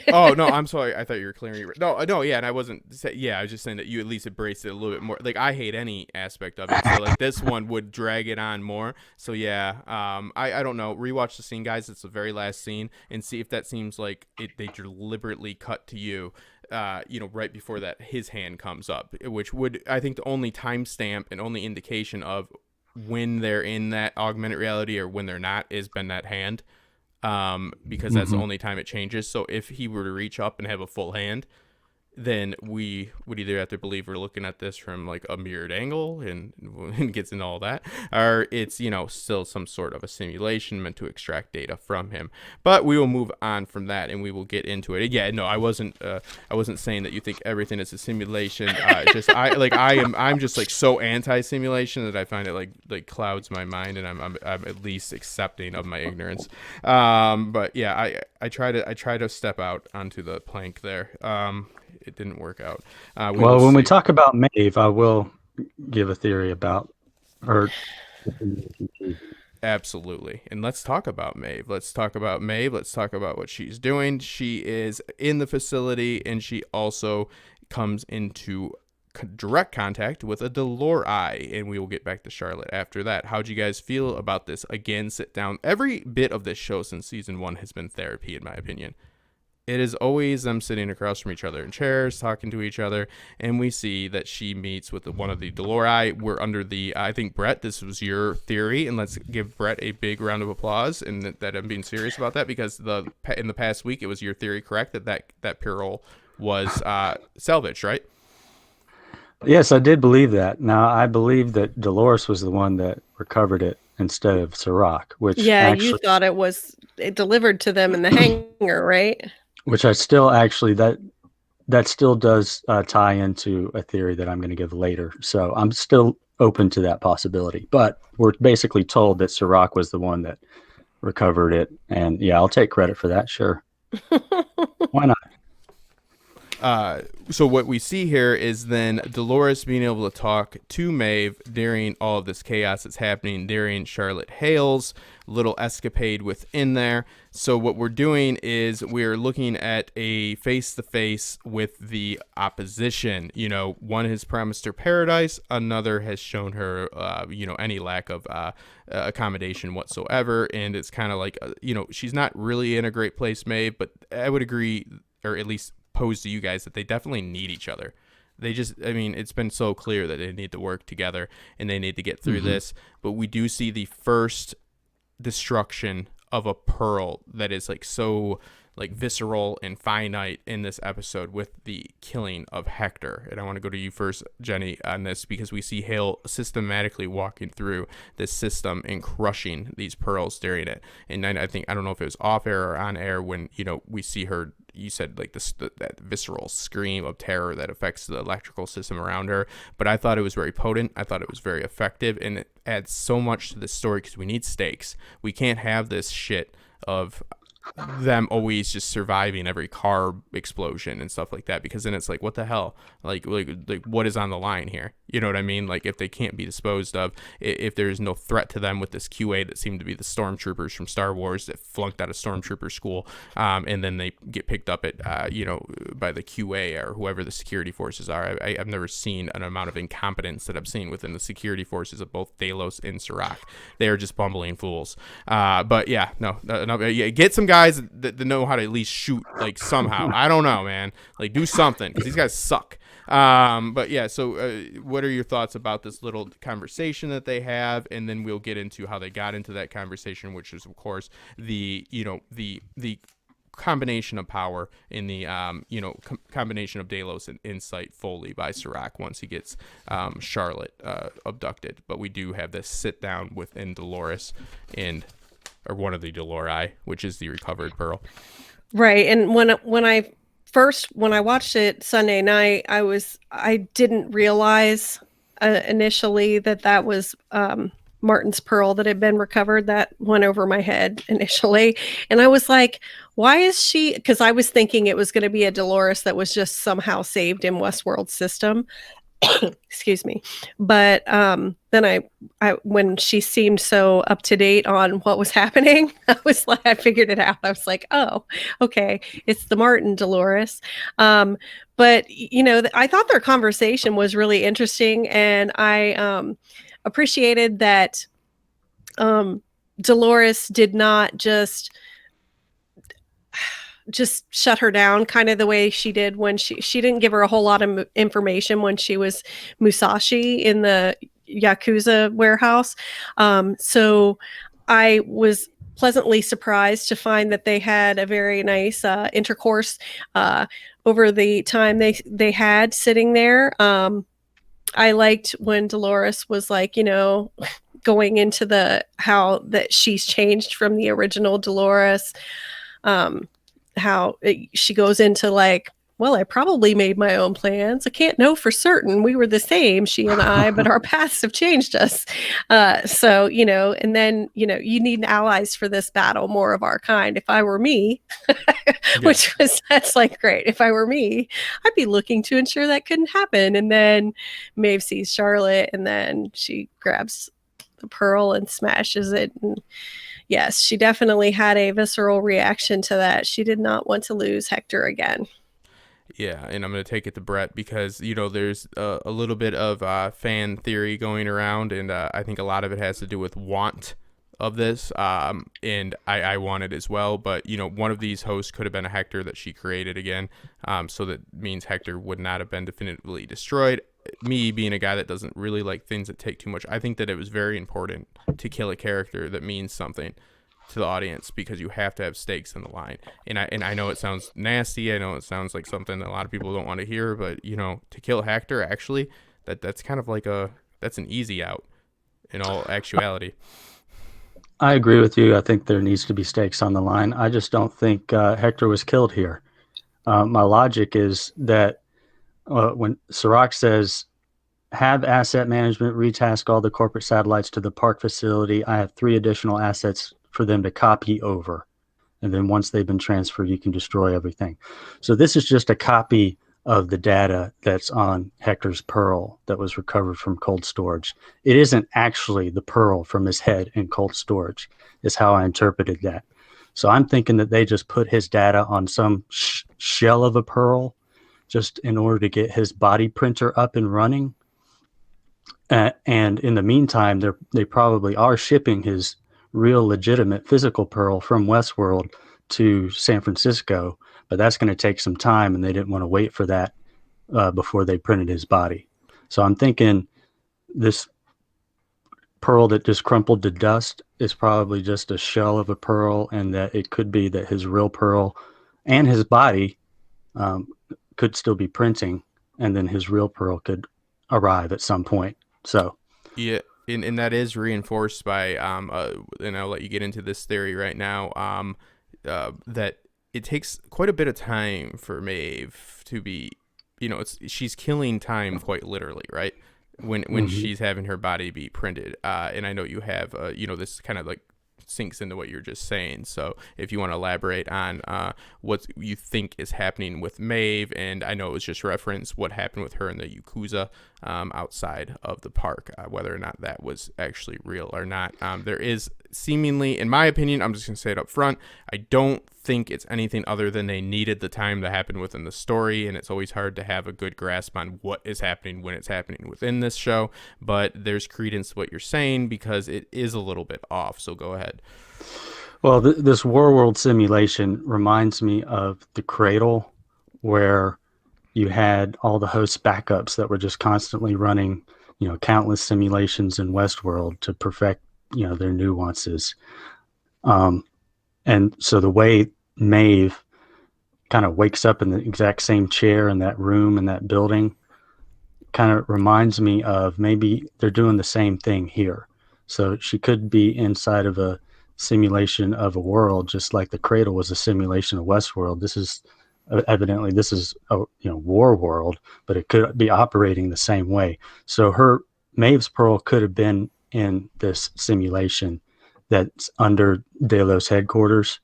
Oh no, I'm sorry. I thought you were clearing your. No, yeah, and I wasn't. Yeah, I was just saying that you at least embraced it a little bit more. Like I hate any aspect of it, so like this one would drag it on more. So yeah, I don't know. Rewatch the scene, guys. It's the very last scene, and see if that seems like they deliberately cut to you. Right before that, his hand comes up, which would, I think, the only timestamp and only indication of when they're in that augmented reality or when they're not is been that hand, because that's the only time it changes. So if he were to reach up and have a full hand, then we would either have to believe we're looking at this from like a mirrored angle and gets into all that, or it's still some sort of a simulation meant to extract data from him. But we will move on from that and we will get into it. Yeah, no, I wasn't saying that you think everything is a simulation. I'm just like so anti-simulation that I find it like clouds my mind, and I'm at least accepting of my ignorance. But yeah, I try to step out onto the plank there. It didn't work out. When we talk about Maeve, I will give a theory about her. Absolutely. And let's talk about Maeve. Let's talk about what she's doing. She is in the facility, and she also comes into direct contact with a Dolores, and we will get back to Charlotte after that. How'd you guys feel about this? Again, sit down. Every bit of this show since season 1 has been therapy, in my opinion. It is always them sitting across from each other in chairs, talking to each other, and we see that she meets with one of the Dolores. We're under I think, Brett, this was your theory, and let's give Brett a big round of applause, and that I'm being serious about that, because in the past week, it was your theory, correct, that Pearl was salvaged, right? Yes, I did believe that. Now, I believe that Dolores was the one that recovered it instead of Serac, which you thought it delivered to them in the hangar, right? Which I still actually, that still does tie into a theory that I'm going to give later. So I'm still open to that possibility. But we're basically told that Serac was the one that recovered it. And yeah, I'll take credit for that. Sure. Why not? So what we see here is then Dolores being able to talk to Maeve during all of this chaos that's happening during Charlotte Hale's little escapade within there. So what we're doing is we're looking at a face-to-face with the opposition. One has promised her paradise, another has shown her, any lack of accommodation whatsoever, and it's kind of like, she's not really in a great place, Maeve, but I would agree, or at least pose to you guys, that they definitely need each other. It's been so clear that they need to work together and they need to get through this. But we do see the first destruction of a Pearl that is so visceral and finite in this episode, with the killing of Hector. And I want to go to you first, Jenny, on this, because we see Hale systematically walking through this system and crushing these Pearls during it. And I don't know if it was off air or on air when we see her. You said that visceral scream of terror that affects the electrical system around her. But I thought it was very potent. I thought it was very effective, and it adds so much to the story because we need stakes. We can't have this shit of them always just surviving every car explosion and stuff like that, because then it's like, what the hell, like what is on the line here? You know what I mean? Like, if they can't be disposed of, if there's no threat to them with this QA that seemed to be the stormtroopers from Star Wars that flunked out of stormtrooper school, and then they get picked up at by the QA or whoever the security forces are. I've never seen an amount of incompetence that I've seen within the security forces of both Delos and Serac. They are just bumbling fools. But yeah, no, get some guys guys that know how to at least shoot, like, somehow. I don't know, man. Like, do something, because these guys suck. But yeah, so what are your thoughts about this little conversation that they have? And then we'll get into how they got into that conversation, which is, of course, the combination of power in the combination of Delos and insight fully by Serac once he gets Charlotte abducted. But we do have this sit down within Dolores or one of the Dolori, which is the recovered pearl. Right. And when I watched it Sunday night, I didn't realize initially that was Martin's pearl that had been recovered. That went over my head initially. And I was like, why is she? Because I was thinking it was going to be a Dolores that was just somehow saved in Westworld's system. Excuse me. But then I when she seemed so up to date on what was happening, I figured it out. I was like, oh, okay, it's the Martin Dolores. But I thought their conversation was really interesting, and I appreciated that Dolores did not just shut her down kind of the way she did when she didn't give her a whole lot of information when she was Musashi in the Yakuza warehouse. So I was pleasantly surprised to find that they had a very nice intercourse over the time they had sitting there. I liked when Dolores was like, going into how that she's changed from the original Dolores. She goes into like, well, I probably made my own plans. I can't know for certain. We were the same, she and I, but our paths have changed us. So, and then, you need allies for this battle, more of our kind. If I were me, that's like, great. If I were me, I'd be looking to ensure that couldn't happen. And then Maeve sees Charlotte, and then she grabs the pearl and smashes it. And yes, she definitely had a visceral reaction to that. She did not want to lose Hector again. Yeah, and I'm going to take it to Brett because, there's a little bit of fan theory going around, and I think a lot of it has to do with want of this, and I want it as well. But, one of these hosts could have been a Hector that she created again, so that means Hector would not have been definitively destroyed. Me being a guy that doesn't really like things that take too much, I think that it was very important to kill a character that means something to the audience, because you have to have stakes in the line. And I know it sounds nasty. I know it sounds like something that a lot of people don't want to hear, but to kill Hector, actually, that's kind of like that's an easy out in all actuality. I agree with you. I think there needs to be stakes on the line. I just don't think Hector was killed here. My logic is that when Serac says, have asset management retask all the corporate satellites to the park facility, I have 3 additional assets for them to copy over. And then once they've been transferred, you can destroy everything. So this is just a copy of the data that's on Hector's pearl that was recovered from cold storage. It isn't actually the pearl from his head in cold storage, is how I interpreted that. So I'm thinking that they just put his data on some shell of a pearl just in order to get his body printer up and running. And in the meantime, they probably are shipping his real legitimate physical pearl from Westworld to San Francisco, but that's going to take some time, and they didn't want to wait for that before they printed his body. So I'm thinking this pearl that just crumpled to dust is probably just a shell of a pearl, and that it could be that his real pearl and his body could still be printing, and then his real pearl could arrive at some point. So yeah, and that is reinforced by and I'll let you get into this theory right now, that it takes quite a bit of time for Maeve to be, she's killing time quite literally, right? When she's having her body be printed, and I know you have this kind of like sinks into what you're just saying. So if you want to elaborate on what you think is happening with Maeve, and I know it was just reference what happened with her in the Yakuza outside of the park, whether or not that was actually real or not. There is seemingly, in my opinion, I'm just going to say it up front, I don't think it's anything other than they needed the time to happen within the story, and it's always hard to have a good grasp on what is happening when it's happening within this show, but there's credence to what you're saying because it is a little bit off. So go ahead. Well, this World simulation reminds me of the Cradle, where you had all the host backups that were just constantly running, countless simulations in Westworld to perfect, their nuances. And so the way Maeve kind of wakes up in the exact same chair in that room in that building kind of reminds me of maybe they're doing the same thing here. So she could be inside of a simulation of a world, just like the Cradle was a simulation of Westworld. This is evidently a war world, but it could be operating the same way. So Maeve's Pearl could have been in this simulation that's under Delos headquarters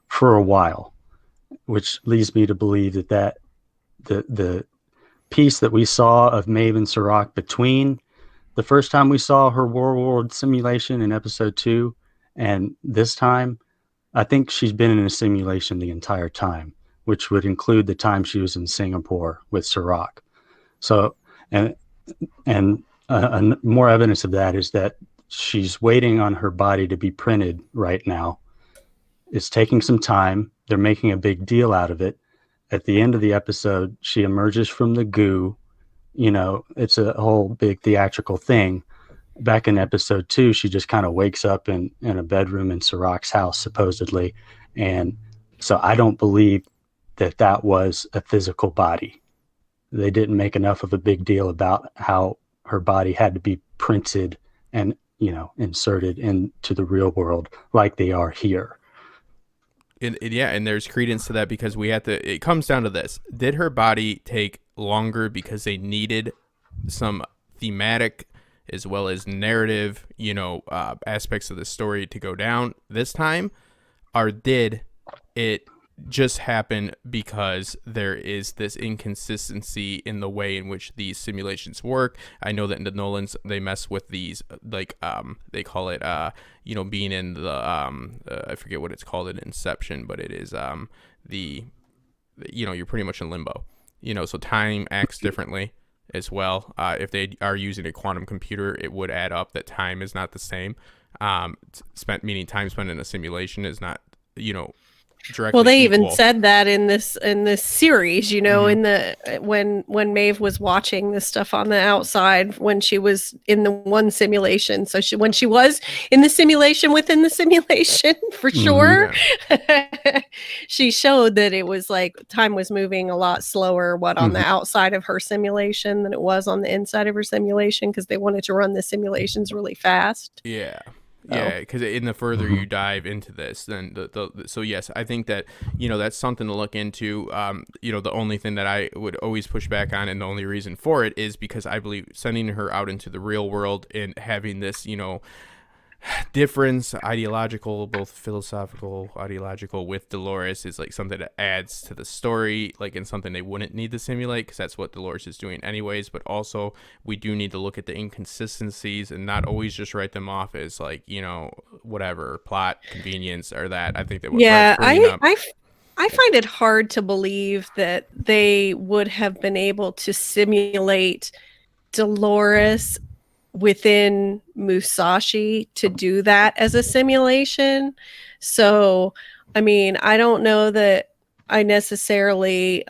for a while, which leads me to believe that the piece that we saw of Maeve and Serac between the first time we saw her World simulation in episode 2 and this time, I think she's been in a simulation the entire time, which would include the time she was in Singapore with Serac. So, and more evidence of that is that she's waiting on her body to be printed right now. It's taking some time. They're making a big deal out of it. At the end of the episode, she emerges from the goo. It's a whole big theatrical thing. Back in episode 2, she just kind of wakes up in a bedroom in Serac's house, supposedly. And so I don't believe that was a physical body. They didn't make enough of a big deal about how her body had to be printed and, inserted into the real world like they are here. And there's credence to that because it comes down to this. Did her body take longer because they needed some thematic as well as narrative, aspects of the story to go down this time? Or did it just happen because there is this inconsistency in the way in which these simulations work? I know that in the Nolans, they mess with these, like, they call it, being in the, I forget what it's called in Inception, but it is you're pretty much in limbo, so time acts differently as well. If they are using a quantum computer, it would add up that time is not the same. Meaning time spent in a simulation is not, directly well, they equal. even said that in this series, Mm-hmm. in the when Maeve was watching this stuff on the outside when she was in the one simulation. So when she was in the simulation within the simulation, for sure, she showed that it was like time was moving a lot slower on the outside of her simulation than it was on the inside of her simulation, because they wanted to run the simulations really fast. Yeah, because in the further you dive into this, then so yes, I think that that's something to look into. The only thing that I would always push back on, and the only reason for it, is because I believe sending her out into the real world and having this difference, ideological, both philosophical, ideological, with Dolores is like something that adds to the story, like, in something they wouldn't need to simulate, because that's what Dolores is doing anyways. But also we do need to look at the inconsistencies and not always just write them off as like whatever plot convenience or that. I think that I find it hard to believe that they would have been able to simulate Dolores within Musashi to do that as a simulation. So, I mean, I don't know that I necessarily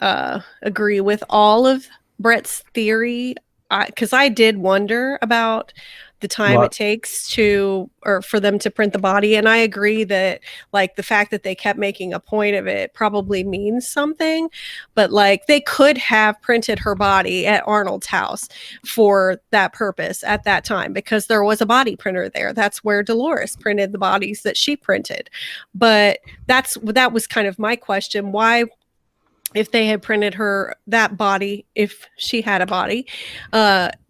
agree with all of Brett's theory, because I did wonder about the time it takes for them to print the body. And I agree that, like, the fact that they kept making a point of it probably means something, but like, they could have printed her body at Arnold's house for that purpose at that time, because there was a body printer there. That's where Dolores printed the bodies that she printed. But that was kind of my question. Why, if they had printed that body, if she had a body,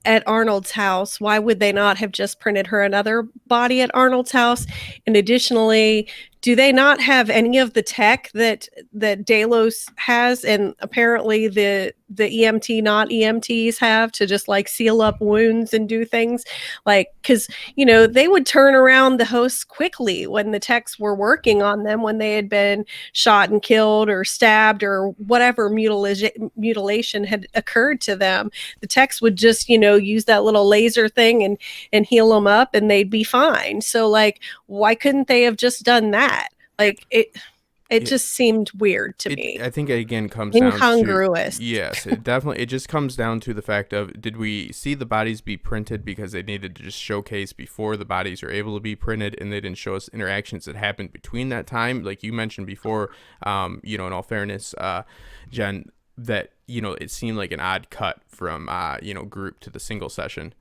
at Arnold's house, why would they not have just printed her another body at Arnold's house? And additionally, do they not have any of the tech that Delos has, and apparently the not EMTs have, to just like seal up wounds and do things? Like, because they would turn around the hosts quickly when the techs were working on them, when they had been shot and killed or stabbed or whatever mutilation had occurred to them. The techs would just use that little laser thing and heal them up, and they'd be fine. So like, why couldn't they have just done that? Like it just seemed weird to me. I think it again comes down to incongruous. Yes, it just comes down to the fact of, did we see the bodies be printed because they needed to just showcase before the bodies are able to be printed, and they didn't show us interactions that happened between that time, like you mentioned before. In all fairness, Jen, that it seemed like an odd cut from group to the single session.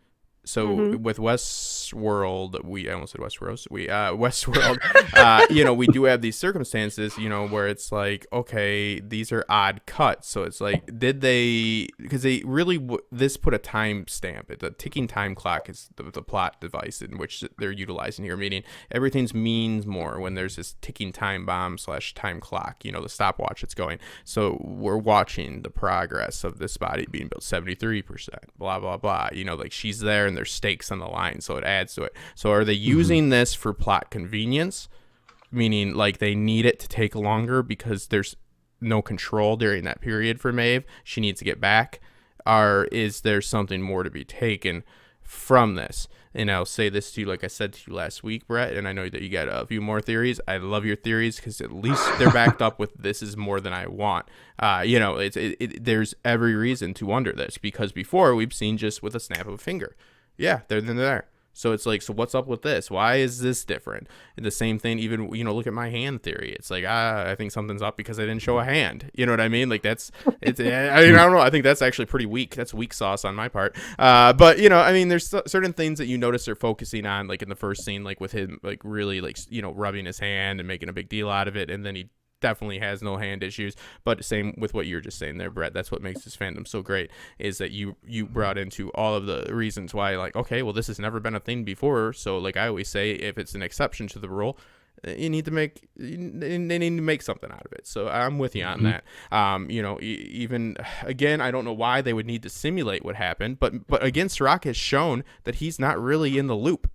So with Westworld, I almost said Westeros. Westworld, we do have these circumstances, where it's like, okay, these are odd cuts. So it's like, did they? Because they really this put a time stamp. The ticking time clock is the plot device in which they're utilizing here. Meaning everything's means more when there's this ticking time bomb / time clock. The stopwatch that's going. So we're watching the progress of this body being built 73%. Blah blah blah. Like she's there and there's stakes on the line, so it adds to it. So are they using this for plot convenience, meaning like they need it to take longer because there's no control during that period for Maeve, she needs to get back, or is there something more to be taken from this? And I'll say this to you, like I said to you last week, Brett, and I know that you got a few more theories. I love your theories because at least they're backed up with this is more than I want. There's every reason to wonder this, because before we've seen just with a snap of a finger. Yeah, they're there. So it's like, so what's up with this? Why is this different? And the same thing, even, look at my hand theory. It's like, I think something's up because I didn't show a hand. You know what I mean? Like I don't know. I think that's actually pretty weak. That's weak sauce on my part. But, there's certain things that you notice they're focusing on, like in the first scene, like with him, like really like, rubbing his hand and making a big deal out of it. And then he definitely has no hand issues. But same with what you're just saying there, Brett. That's what makes this fandom so great, is that you brought into all of the reasons why, like, okay, well, this has never been a thing before. So like I always say, if it's an exception to the rule, they need to make something out of it. So I'm with you on that. Even again, I don't know why they would need to simulate what happened, but again, Serac has shown that he's not really in the loop,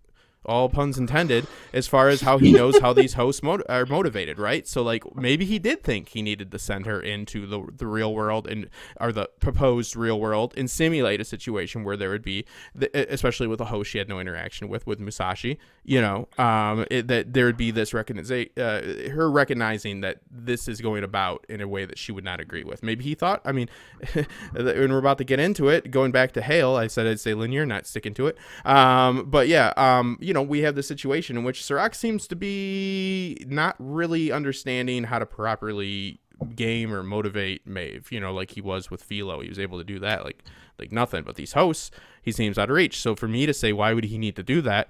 all puns intended, as far as how he knows how these hosts are motivated, right? So like maybe he did think he needed to send her into the real world or the proposed real world and simulate a situation where there would be, especially with a host she had no interaction with Musashi, that there would be this her recognizing that this is going about in a way that she would not agree with. Maybe he thought, when we're about to get into it, going back to Hale, I said I'd say linear, not sticking to it. We have the situation in which Serac seems to be not really understanding how to properly game or motivate Maeve, like he was with Philo. He was able to do that like nothing, but these hosts, he seems out of reach. So for me to say, why would he need to do that,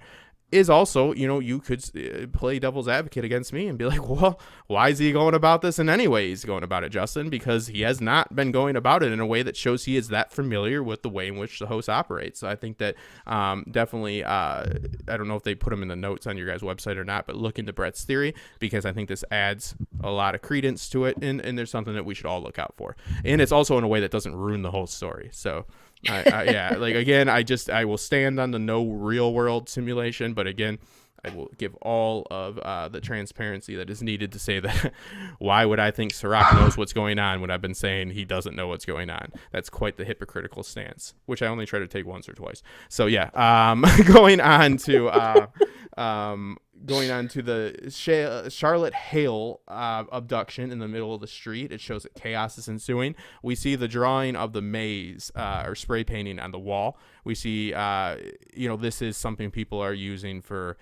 is also, you could play devil's advocate against me and be like, well, why is he going about this in any way he's going about it, Justin? Because he has not been going about it in a way that shows he is that familiar with the way in which the host operates. So I think that definitely, I don't know if they put them in the notes on your guys' website or not, but look into Brett's theory, because I think this adds a lot of credence to it, and there's something that we should all look out for. And it's also in a way that doesn't ruin the whole story. So I will stand on the no real world simulation, but again, I will give all of the transparency that is needed to say that why would I think Serac knows what's going on when I've been saying he doesn't know what's going on? That's quite the hypocritical stance, which I only try to take once or twice. So yeah, going on to the Charlotte Hale abduction in the middle of the street. It shows that chaos is ensuing. We see the drawing of the maze or spray painting on the wall. We see, this is something people are using for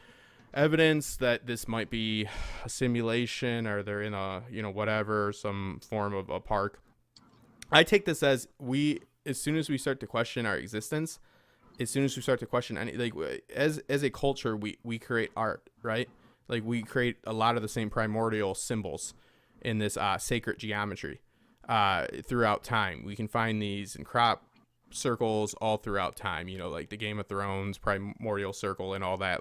evidence that this might be a simulation, or they're in a, some form of a park. I take this as as soon as we start to question our existence, as soon as we start to question as a culture, we create art, right? Like we create a lot of the same primordial symbols in this sacred geometry throughout time. We can find these in crop circles all throughout time, like the Game of Thrones primordial circle and all that,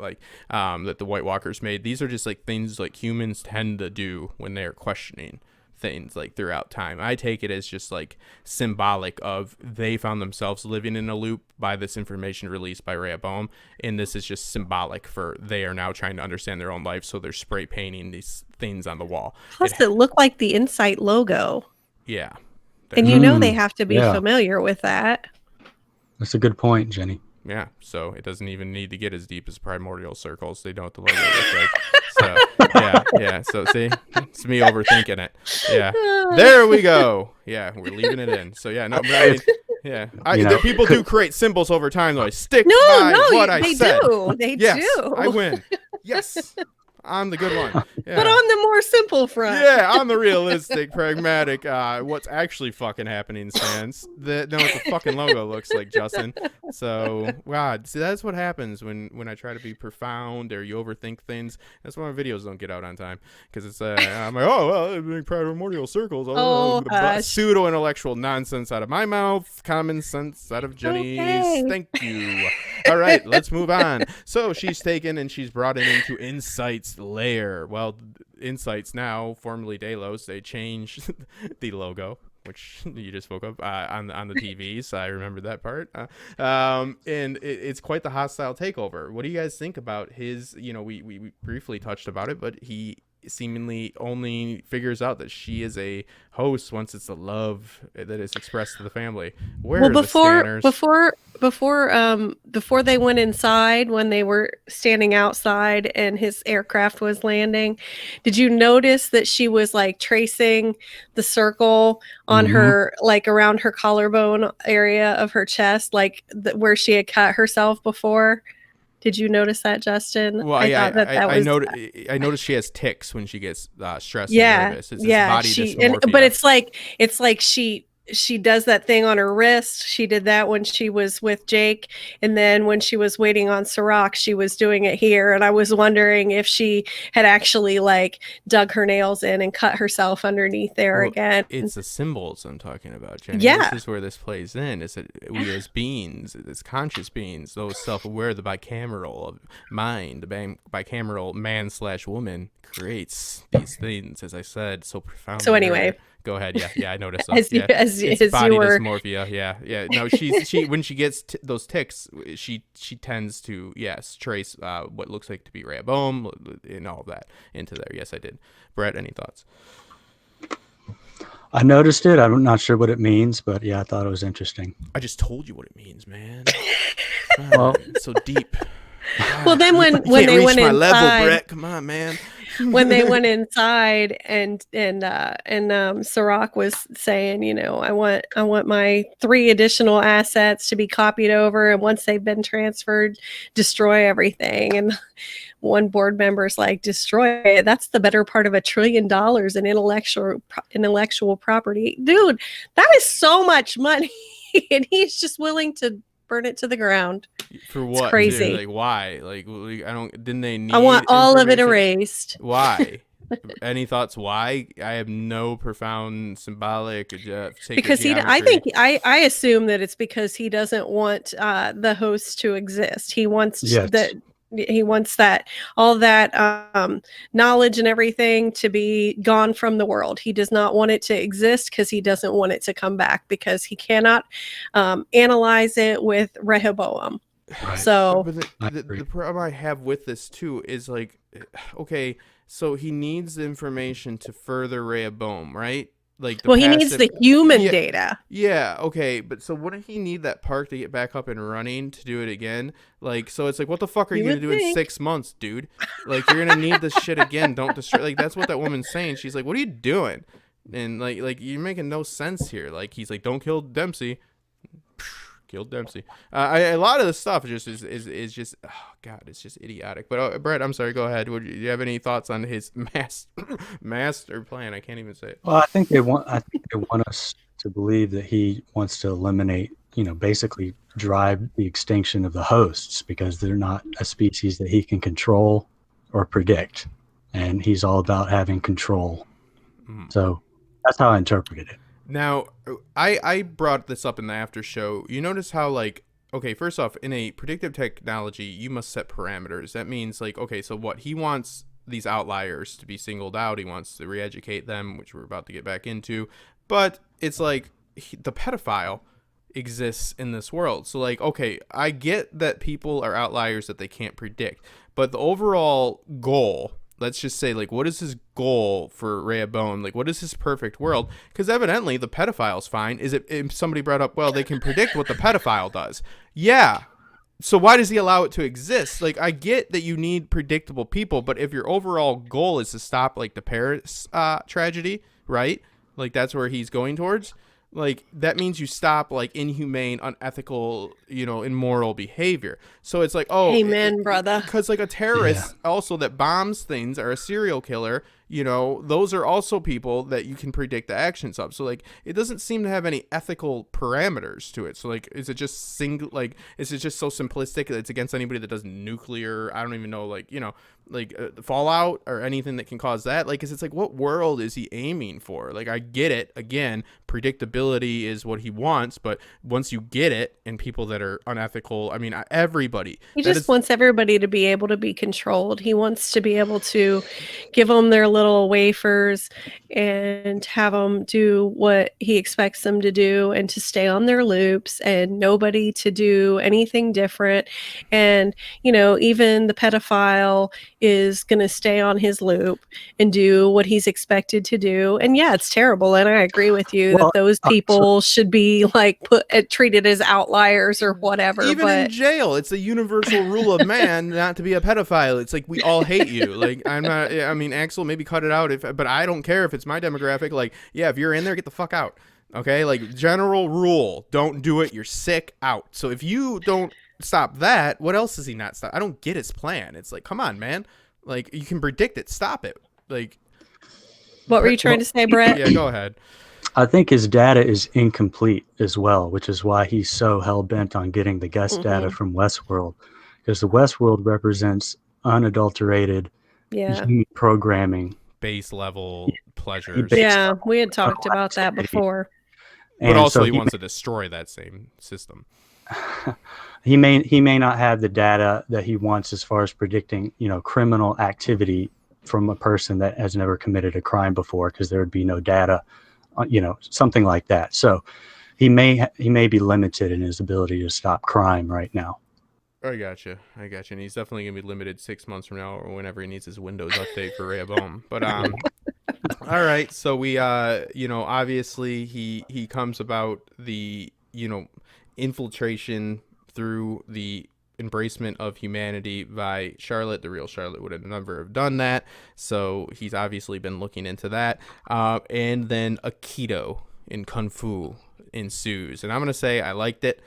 that the White Walkers made. These are just like things like humans tend to do when they're questioning things like throughout time. I take it as just like symbolic of they found themselves living in a loop by this information released by Rehoboam, and this is just symbolic for they are now trying to understand their own life, so they're spray painting these things on the wall. Plus it looked like the Insight logo. Yeah. And they have to be familiar with that. That's a good point, Jenny. Yeah, so it doesn't even need to get as deep as primordial circles. They know what the logo looks like. So yeah. So see, it's me overthinking it. Yeah, there we go. Yeah, we're leaving it in. So yeah, no, but I mean, yeah, people do create symbols over time. Though I stick by what I said. They yes, do. I win. Yes. I'm the good one. Yeah. But on the more simple front. Yeah, on the realistic, pragmatic, what's actually fucking happening stance. Know what the fucking logo looks like, Justin. So, wow, see, that's what happens when I try to be profound or you overthink things. That's why my videos don't get out on time. Because it's, I'm like, oh, well, big primordial circles. Pseudo-intellectual nonsense out of my mouth. Common sense out of Jenny's. Okay. Thank you. All right, let's move on. So, she's taken and she's brought into Insight's lair. Well, Insights now, formerly Delos, they changed the logo, which you just spoke of on the TV, so I remember that part. And it's quite the hostile takeover. What do you guys think about his? We briefly touched about it, but he seemingly only figures out that she is a host once it's the love that is expressed to the family. Where are the scanners? Before they went inside, when they were standing outside and his aircraft was landing, did you notice that she was like tracing the circle on her, like around her collarbone area of her chest, like where she had cut herself before? Did you notice that, Justin? Well, I noticed she has tics when she gets stressed and nervous. It's body dysmorphia. But it's like she does that thing on her wrist. She did that when she was with Jake, and then when she was waiting on Serac, she was doing it here. And I was wondering if she had actually like dug her nails in and cut herself underneath there again. It's the symbols I'm talking about, Jenny. Yeah, this is where this plays in. Is that we as beings, as conscious beings, those self-aware, the bicameral mind, the bicameral man/woman creates these things, as I said, so profoundly. So anyway. Go ahead. Yeah, I noticed. As body you were... dysmorphia. Yeah. No, she when she gets those tics, she tends to trace what looks like to be Rehoboam and all of that into there. Yes, I did. Brett, any thoughts? I noticed it. I'm not sure what it means, but yeah, I thought it was interesting. I just told you what it means, man. Well, it's so deep. Well, then when they went inside, level, Brett. Come on, man. When they went inside and Serac was saying, I want my 3 additional assets to be copied over, and once they've been transferred, destroy everything. And one board member's like, destroy it? That's the better part of $1 trillion in intellectual property, dude. That is so much money, and he's just willing to burn it to the ground. For what? It's crazy. Like, why? Like, I don't. Didn't they need? I want all of it erased. Why? Any thoughts? Why? I have no profound symbolic. Because I assume that it's because he doesn't want the host to exist. He wants He wants that all that knowledge and everything to be gone from the world. He does not want it to exist because he doesn't want it to come back, because he cannot analyze it with Rehoboam. Right. So the problem I have with this too is like, okay, so he needs the information to further Rehoboam, right? Like, he needs the human data. Yeah, okay, but so wouldn't he need that park to get back up and running to do it again? Like, so it's like, what the fuck are you gonna do in 6 months, dude? Like, you're gonna need this shit again. Don't destroy. Like, that's what that woman's saying. She's like, what are you doing? And like you're making no sense here. Like, he's like, don't kill Dempsey. Killed Dempsey. A lot of the stuff is just oh god, it's just idiotic. But Brett, I'm sorry, go ahead. Do you have any thoughts on his master plan? I can't even say it. Well, I think they want us to believe that he wants to eliminate, basically drive the extinction of the hosts, because they're not a species that he can control or predict, and he's all about having control. So that's how I interpreted it. Now, I brought this up in the after show. You notice how, like, okay, first off, in a predictive technology, you must set parameters. That means, like, okay, so what? He wants these outliers to be singled out. He wants to re-educate them, which we're about to get back into. But it's like the pedophile exists in this world. So, like, okay, I get that people are outliers that they can't predict. But the overall goal... Let's just say, like, what is his goal for Rehoboam? Like, what is his perfect world? Because evidently the pedophile's fine. Is it if somebody brought up, well, they can predict what the pedophile does? Yeah, So why does he allow it to exist? Like, I get that you need predictable people, but if your overall goal is to stop, like, the Paris tragedy, right? Like, that's where he's going towards. Like, that means you stop, like, inhumane, unethical, immoral behavior. So it's like, oh, Amen, brother. because, like, a terrorist also that bombs things or a serial killer, those are also people that you can predict the actions of. So, like, it doesn't seem to have any ethical parameters to it. So, like, is it just is it just so simplistic that it's against anybody that does nuclear, I don't even know, fallout or anything that can cause that? Like, it's like, what world is he aiming for? Like, I get it. Again, predictability is what he wants, but once you get it, and people that are unethical, I mean, everybody. He just wants everybody to be able to be controlled. He wants to be able to give them their little wafers and have them do what he expects them to do and to stay on their loops and nobody to do anything different. And, even the pedophile is going to stay on his loop and do what he's expected to do. And yeah, it's terrible. And I agree with you that those people should be like treated as outliers or whatever. Even in jail, it's a universal rule of man not to be a pedophile. It's like, we all hate you. Like, Axel, maybe cut it out but I don't care if it's my demographic. Like, yeah, if you're in there, get the fuck out. Okay? Like, general rule, don't do it. You're sick, out. So if you don't stop that, what else does he not stop? I don't get his plan. It's like, come on, man. Like, you can predict it. Stop it. Like, what were you trying to say, Brett? Yeah, go ahead. I think his data is incomplete as well, which is why he's so hell-bent on getting the guest data from Westworld, because the Westworld represents unadulterated programming. Base level pleasures. Yeah, we had talked about that before. But also he wants to destroy that same system. He may not have the data that he wants as far as predicting, criminal activity from a person that has never committed a crime before, because there would be no data, something like that. So he may be limited in his ability to stop crime right now. I gotcha. And he's definitely going to be limited 6 months from now or whenever he needs his Windows update for Rehoboam. But, all right. So we, obviously he comes about the, infiltration through the embracement of humanity by Charlotte. The real Charlotte would have never have done that. So he's obviously been looking into that. And then Aikido in Kung Fu ensues. And I'm going to say I liked it.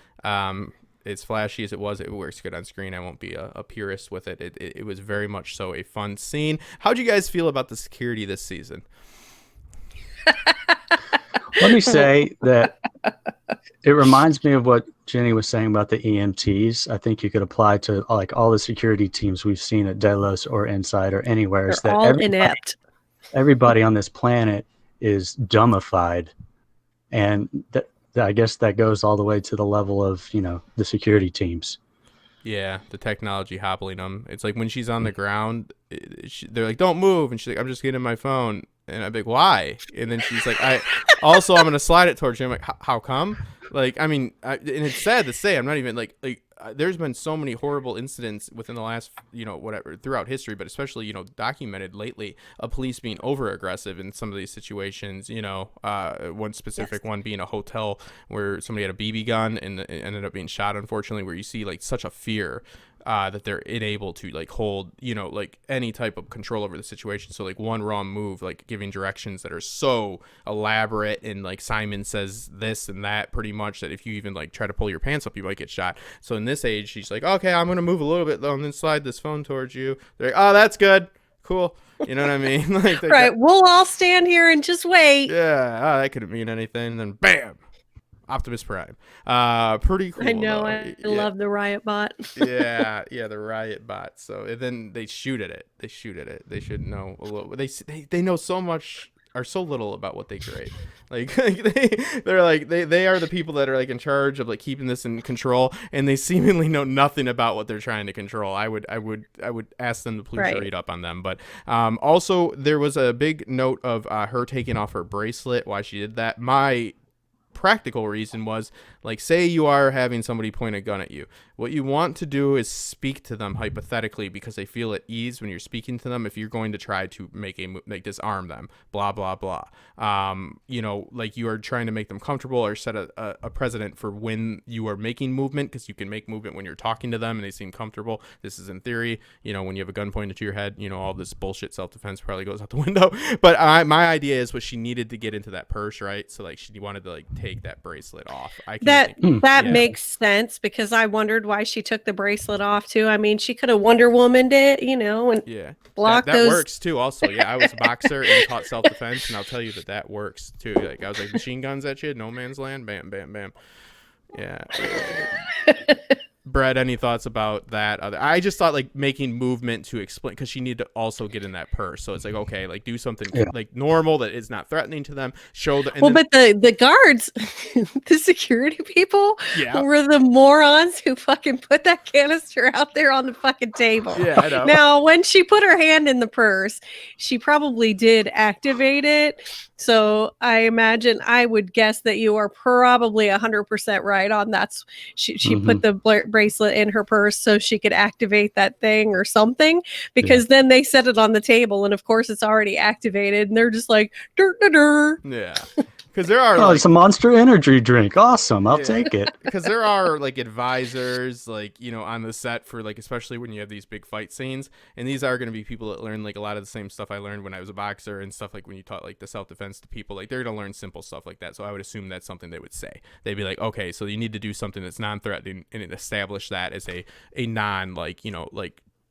As flashy as it was, it works good on screen. I won't be a purist with it. It was very much so a fun scene. How'd you guys feel about the security this season? Let me say that it reminds me of what Jenny was saying about the EMTs. I think you could apply to like all the security teams we've seen at Delos or Inside or anywhere. They're all inept. Everybody on this planet is dumbified, and I guess that goes all the way to the level of, the security teams. Yeah, the technology hobbling them. It's like when she's on the ground, they're like, don't move. And she's like, I'm just getting my phone. And I'm like, why? And then she's like, I'm going to slide it towards you. I'm like, how come? Like, I mean, and it's sad to say, I'm not even there's been so many horrible incidents within the last, whatever, throughout history, but especially, documented lately, of police being over aggressive in some of these situations. One specific one being a hotel where somebody had a BB gun and it ended up being shot, unfortunately, where you see like such a fear that they're unable to like hold, any type of control over the situation. So like one wrong move, like giving directions that are so elaborate and like Simon says this and that pretty much that if you even like try to pull your pants up, you might get shot. So in this age, she's like, okay, I'm going to move a little bit though and then slide this phone towards you. They're like, oh, that's good. Cool. You know what I mean? Right. We'll all stand here and just wait. Yeah. That couldn't mean anything. And then bam. Optimus Prime. Pretty cool. I know. I love the riot bot. yeah, the riot bot. So and then they shoot at it. They should know a little. They know so much or so little about what they create. Like they are the people that are like in charge of like keeping this in control, and they seemingly know nothing about what they're trying to control. I would ask them to please read up on them. But also there was a big note of her taking off her bracelet. Why she did that. My practical reason was, like, say you are having somebody point a gun at you. What you want to do is speak to them hypothetically because they feel at ease when you're speaking to them. If you're going to try to disarm them, blah, blah, blah. Like you are trying to make them comfortable or set a precedent for when you are making movement, because you can make movement when you're talking to them and they seem comfortable. This is in theory, when you have a gun pointed to your head, all this bullshit self-defense probably goes out the window. But my idea is she needed to get into that purse, right? So like she wanted to like take that bracelet off. That makes sense, because I wondered why she took the bracelet off too. I mean, she could have Wonder Womaned it, and blocked that those. Works too. Also, I was a boxer and taught self-defense, and I'll tell you that works too. Like I was like machine guns at you, no man's land, bam, bam, bam. Yeah. Brett, any thoughts about that? I just thought like making movement to explain, because she needed to also get in that purse. So it's like, okay, like do something like normal that is not threatening to them. Show the but the guards, the security people, were the morons who fucking put that canister out there on the fucking table. Yeah, I know. Now, when she put her hand in the purse, she probably did activate it. So I would guess that you are probably 100% right on that's she put the bracelet in her purse so she could activate that thing or something, because then they set it on the table and of course it's already activated and they're just like dur, dur, dur. Yeah, because there are it's a Monster Energy drink. Awesome, I'll take it. Because there are like advisors like on the set for like, especially when you have these big fight scenes, and these are going to be people that learn like a lot of the same stuff I learned when I was a boxer and stuff, like when you taught like the self-defense to people, like they're going to learn simple stuff like that. So I would assume that's something they would say. They'd be like, okay, so you need to do something that's non-threatening and establish that as a non like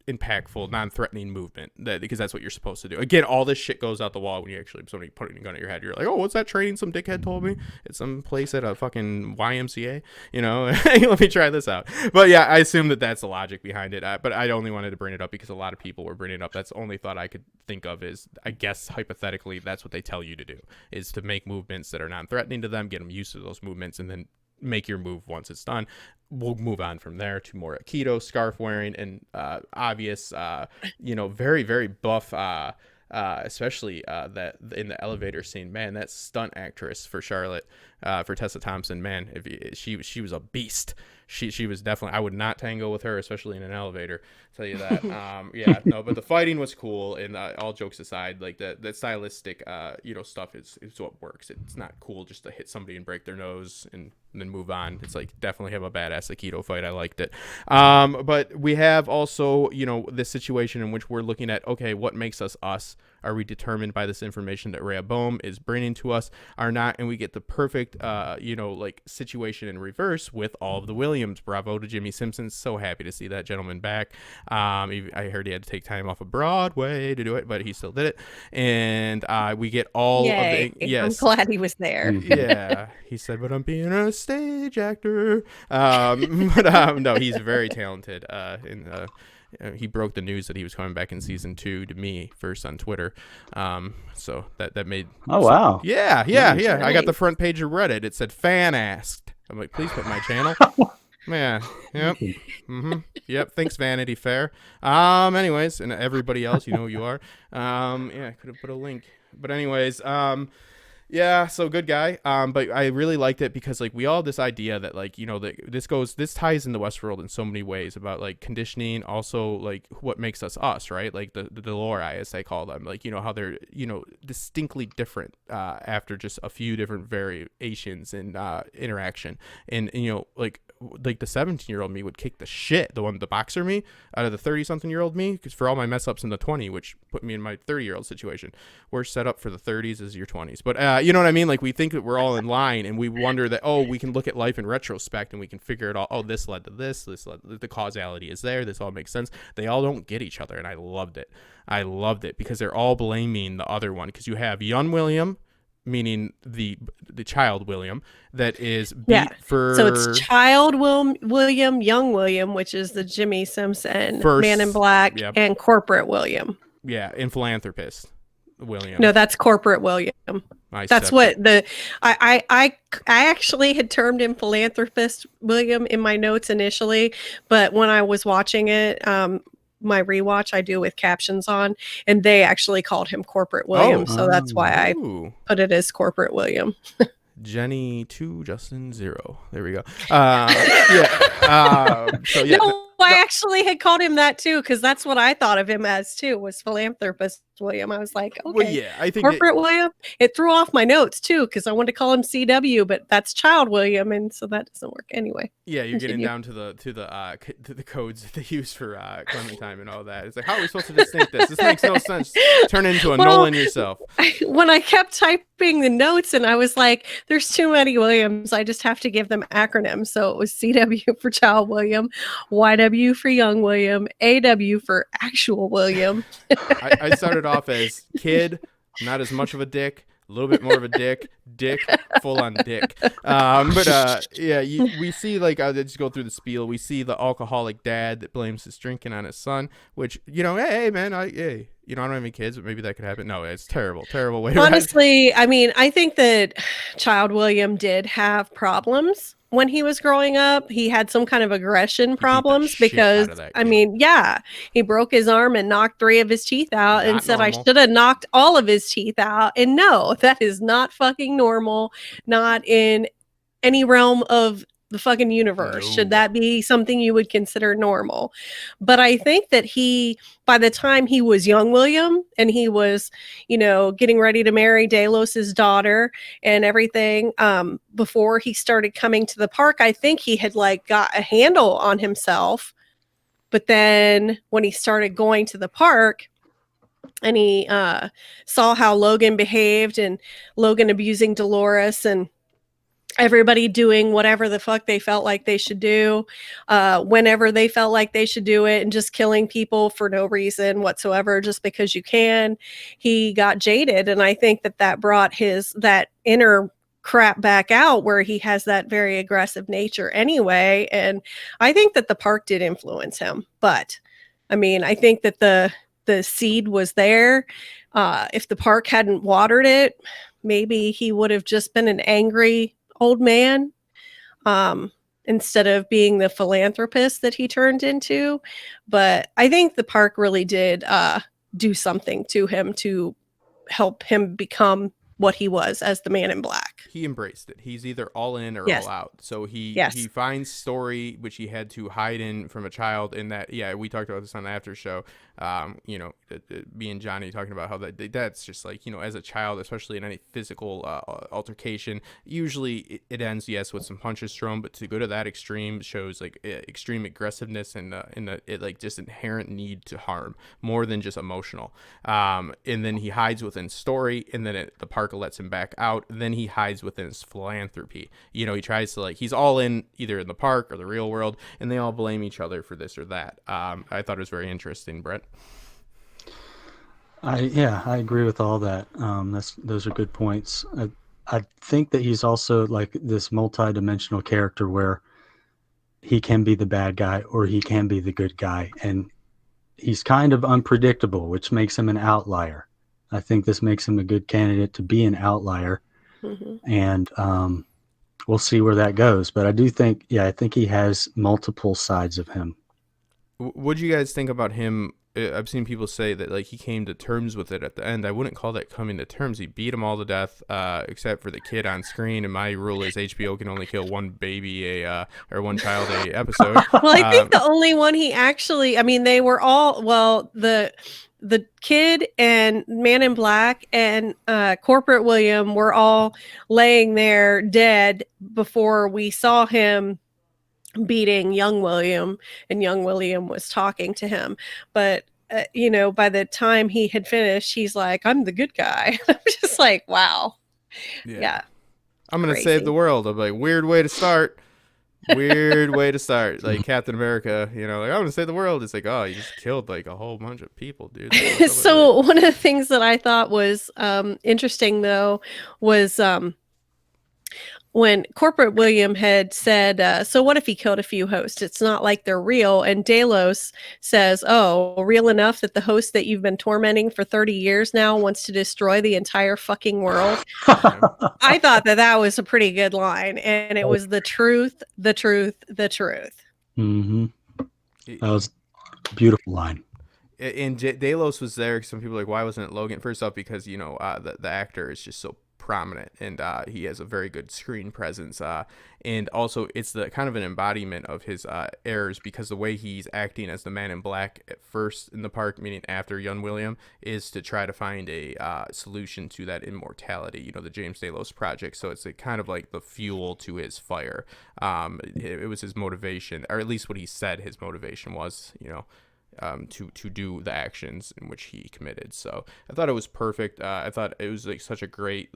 impactful, non-threatening movement, because that's what you're supposed to do. Again, all this shit goes out the wall when you actually somebody putting a gun at your head. You're like, oh, what's that training some dickhead told me? It's some place at a fucking YMCA, let me try this out. But yeah, I assume that's the logic behind it. But I only wanted to bring it up because a lot of people were bringing it up. That's the only thought I could think of, is I guess hypothetically that's what they tell you to do, is to make movements that are non-threatening to them, get them used to those movements, and then make your move once it's done. We'll move on from there to more Aikido, scarf wearing, and obvious, very, very buff, especially that in the elevator scene. Man, that stunt actress for Charlotte, for Tessa Thompson, man, she was a beast. She was definitely, I would not tango with her, especially in an elevator. I'll tell you that. But the fighting was cool, and all jokes aside, like the stylistic, stuff is what works. It's not cool just to hit somebody and break their nose and then move on. It's like, definitely have a badass Aikido fight. I liked it. But we have also, this situation in which we're looking at, okay, what makes us us? Are we determined by this information that Rehoboam is bringing to us or not? And we get the perfect, situation in reverse with all of the Williams. Bravo to Jimmy Simpson. So happy to see that gentleman back. I heard he had to take time off of Broadway to do it, but he still did it. And we get all of the... Yes. I'm glad he was there. Yeah. He said, but I'm being a stage actor. No, he's very talented. He broke the news that he was coming back in season 2 to me first on Twitter. So that made... Oh, wow. Yeah. I got the front page of Reddit. It said, fan asked. I'm like, please put my channel. Man. Yep. Yep. Thanks, Vanity Fair. Anyways, and everybody else, you know who you are. I could have put a link. But anyways, yeah, so good guy. But I really liked it because like we all have this idea that like, that this ties into Westworld in so many ways about like conditioning, also like what makes us us, right? Like the Dolores, as they call them, like, how they're, distinctly different after just a few different variations in interaction. And like the 17-year-old me would kick the shit, the boxer me, out of the 30-something-year-old me, because for all my mess ups in the 20, which put me in my 30-year-old situation, we're set up for the 30s as your 20s. But you know what I mean? Like we think that we're all in line, and we wonder that, oh, we can look at life in retrospect and we can figure it all. Oh, this led to this the causality is there. This all makes sense. They all don't get each other, and I loved it because they're all blaming the other one, because you have young William, meaning the child William, that is beat for... So it's child William, young William, which is the Jimmy Simpson, Man in Black, and corporate William. Yeah, and philanthropist William. No, that's corporate William. That's what I actually had termed him philanthropist William in my notes initially, but when I was watching it, my rewatch I do with captions on, and they actually called him corporate William, so that's why I put it as corporate William. Jenny 2, Justin 0. There we go. Yeah. So yeah. No, I actually had called him that too, because that's what I thought of him as too, was philanthropist William. I was like, okay, Well, yeah, I think corporate William. It threw off my notes too, because I wanted to call him CW, but that's Child William, and so that doesn't work anyway. Yeah, you're getting Continue. down to the codes that they use for Clementine and all that. It's like, how are we supposed to distinct this? This makes no sense. Turn into a Nolan yourself. When I kept typing the notes, and I was like, there's too many Williams. I just have to give them acronyms. So it was CW for Child William, YW for Young William, AW for Actual William. I started off as kid, not as much of a dick, a little bit more of a dick, full on dick. We see, like, I'll just go through the spiel. We see the alcoholic dad that blames his drinking on his son, which, hey man, I don't have any kids, but maybe that could happen. No, it's terrible way to Honestly, I mean, I think that Child William did have problems when he was growing up. He had some kind of aggression problems because, I mean, yeah, he broke his arm and knocked 3 of his teeth out and said, I should have knocked all of his teeth out. And no, that is not fucking normal. Not in any realm of the fucking universe. No. Should that be something you would consider normal? But I think that by the time he was young William and he was, getting ready to marry Delos's daughter and everything, before he started coming to the park, I think he had got a handle on himself. But then when he started going to the park and he saw how Logan behaved and Logan abusing Dolores and everybody doing whatever the fuck they felt like they should do, whenever they felt like they should do it, and just killing people for no reason whatsoever, just because you can, he got jaded. And I think that brought that inner crap back out, where he has that very aggressive nature anyway. And I think that the park did influence him. But I mean, I think that the seed was there. If the park hadn't watered it, maybe he would have just been an angry old man, instead of being the philanthropist that he turned into. But I think the park really did do something to him to help him become what he was as the Man in Black. He embraced it. He's either all in or Yes. all out. So he finds story, which he had to hide in from a child. In that, we talked about this on the after show. Me and Johnny talking about how that's just like, as a child, especially in any physical altercation, usually it ends, yes, with some punches thrown, but to go to that extreme shows like extreme aggressiveness and just inherent need to harm more than just emotional. And then he hides within story, and then the park lets him back out. Then he hides within his philanthropy. He tries to he's all in either in the park or the real world, and they all blame each other for this or that. I thought it was very interesting, Brett. I agree with all that. Those are good points. I think that he's also like this multi-dimensional character where he can be the bad guy or he can be the good guy, and he's kind of unpredictable, which makes him an outlier. I think this makes him a good candidate to be an outlier, and we'll see where that goes. But I do think, I think he has multiple sides of him. What do you guys think about him? I've seen people say that he came to terms with it at the end. I wouldn't call that coming to terms. He beat them all to death, except for the kid on screen. And my rule is HBO can only kill one baby or one child a episode. Well, I think the only one he actually, they were all, the kid and Man in Black and Corporate William were all laying there dead before we saw him beating Young William, and Young William was talking to him. But by the time he had finished, he's like, I'm the good guy. I'm just like, wow. Yeah. I'm gonna save the world. I'm like, weird way to start. Like Captain America, I'm gonna save the world. It's like, oh, you just killed a whole bunch of people, dude. So one of the things that I thought was interesting though was when Corporate William had said, so what if he killed a few hosts? It's not like they're real. And Delos says, oh, real enough that the host that you've been tormenting for 30 years now wants to destroy the entire fucking world. I thought that was a pretty good line. And it was the truth, the truth, the truth. Mm-hmm. That was a beautiful line. And Delos was there. Some people are like, why wasn't it Logan? First off, because, the actor is just so prominent, and he has a very good screen presence. And also, it's the kind of an embodiment of his errors, because the way he's acting as the Man in Black at first in the park, meaning after young William, is to try to find a solution to that immortality, the James Delos project. So it's kind of like the fuel to his fire. It was his motivation, or at least what he said his motivation was, to do the actions in which he committed. So I thought it was perfect. I thought it was like such a great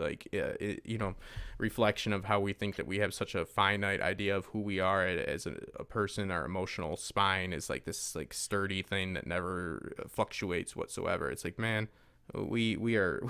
reflection of how we think that we have such a finite idea of who we are as a person. Our emotional spine is like this like sturdy thing that never fluctuates whatsoever. It's like, man, we are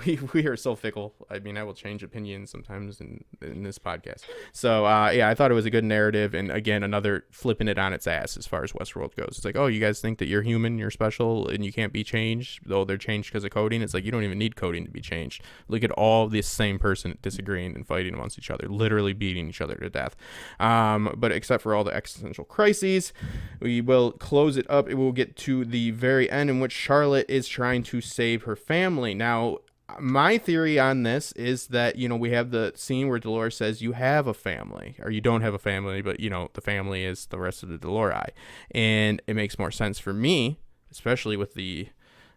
so fickle. I mean, I will change opinions sometimes in this podcast. So I thought it was a good narrative, and again, another flipping it on its ass as far as Westworld goes. It's like, oh, you guys think that you're human, you're special, and you can't be changed, though they're changed because of coding. It's like, you don't even need coding to be changed. Look at all this same person disagreeing and fighting amongst each other, literally beating each other to death. But except for all the existential crises, we will close it up. It will get to the very end, in which Charlotte is trying to save her family. Now, my theory on this is that, we have the scene where Dolores says you have a family, or you don't have a family, but, the family is the rest of the Dolores. And it makes more sense for me, especially with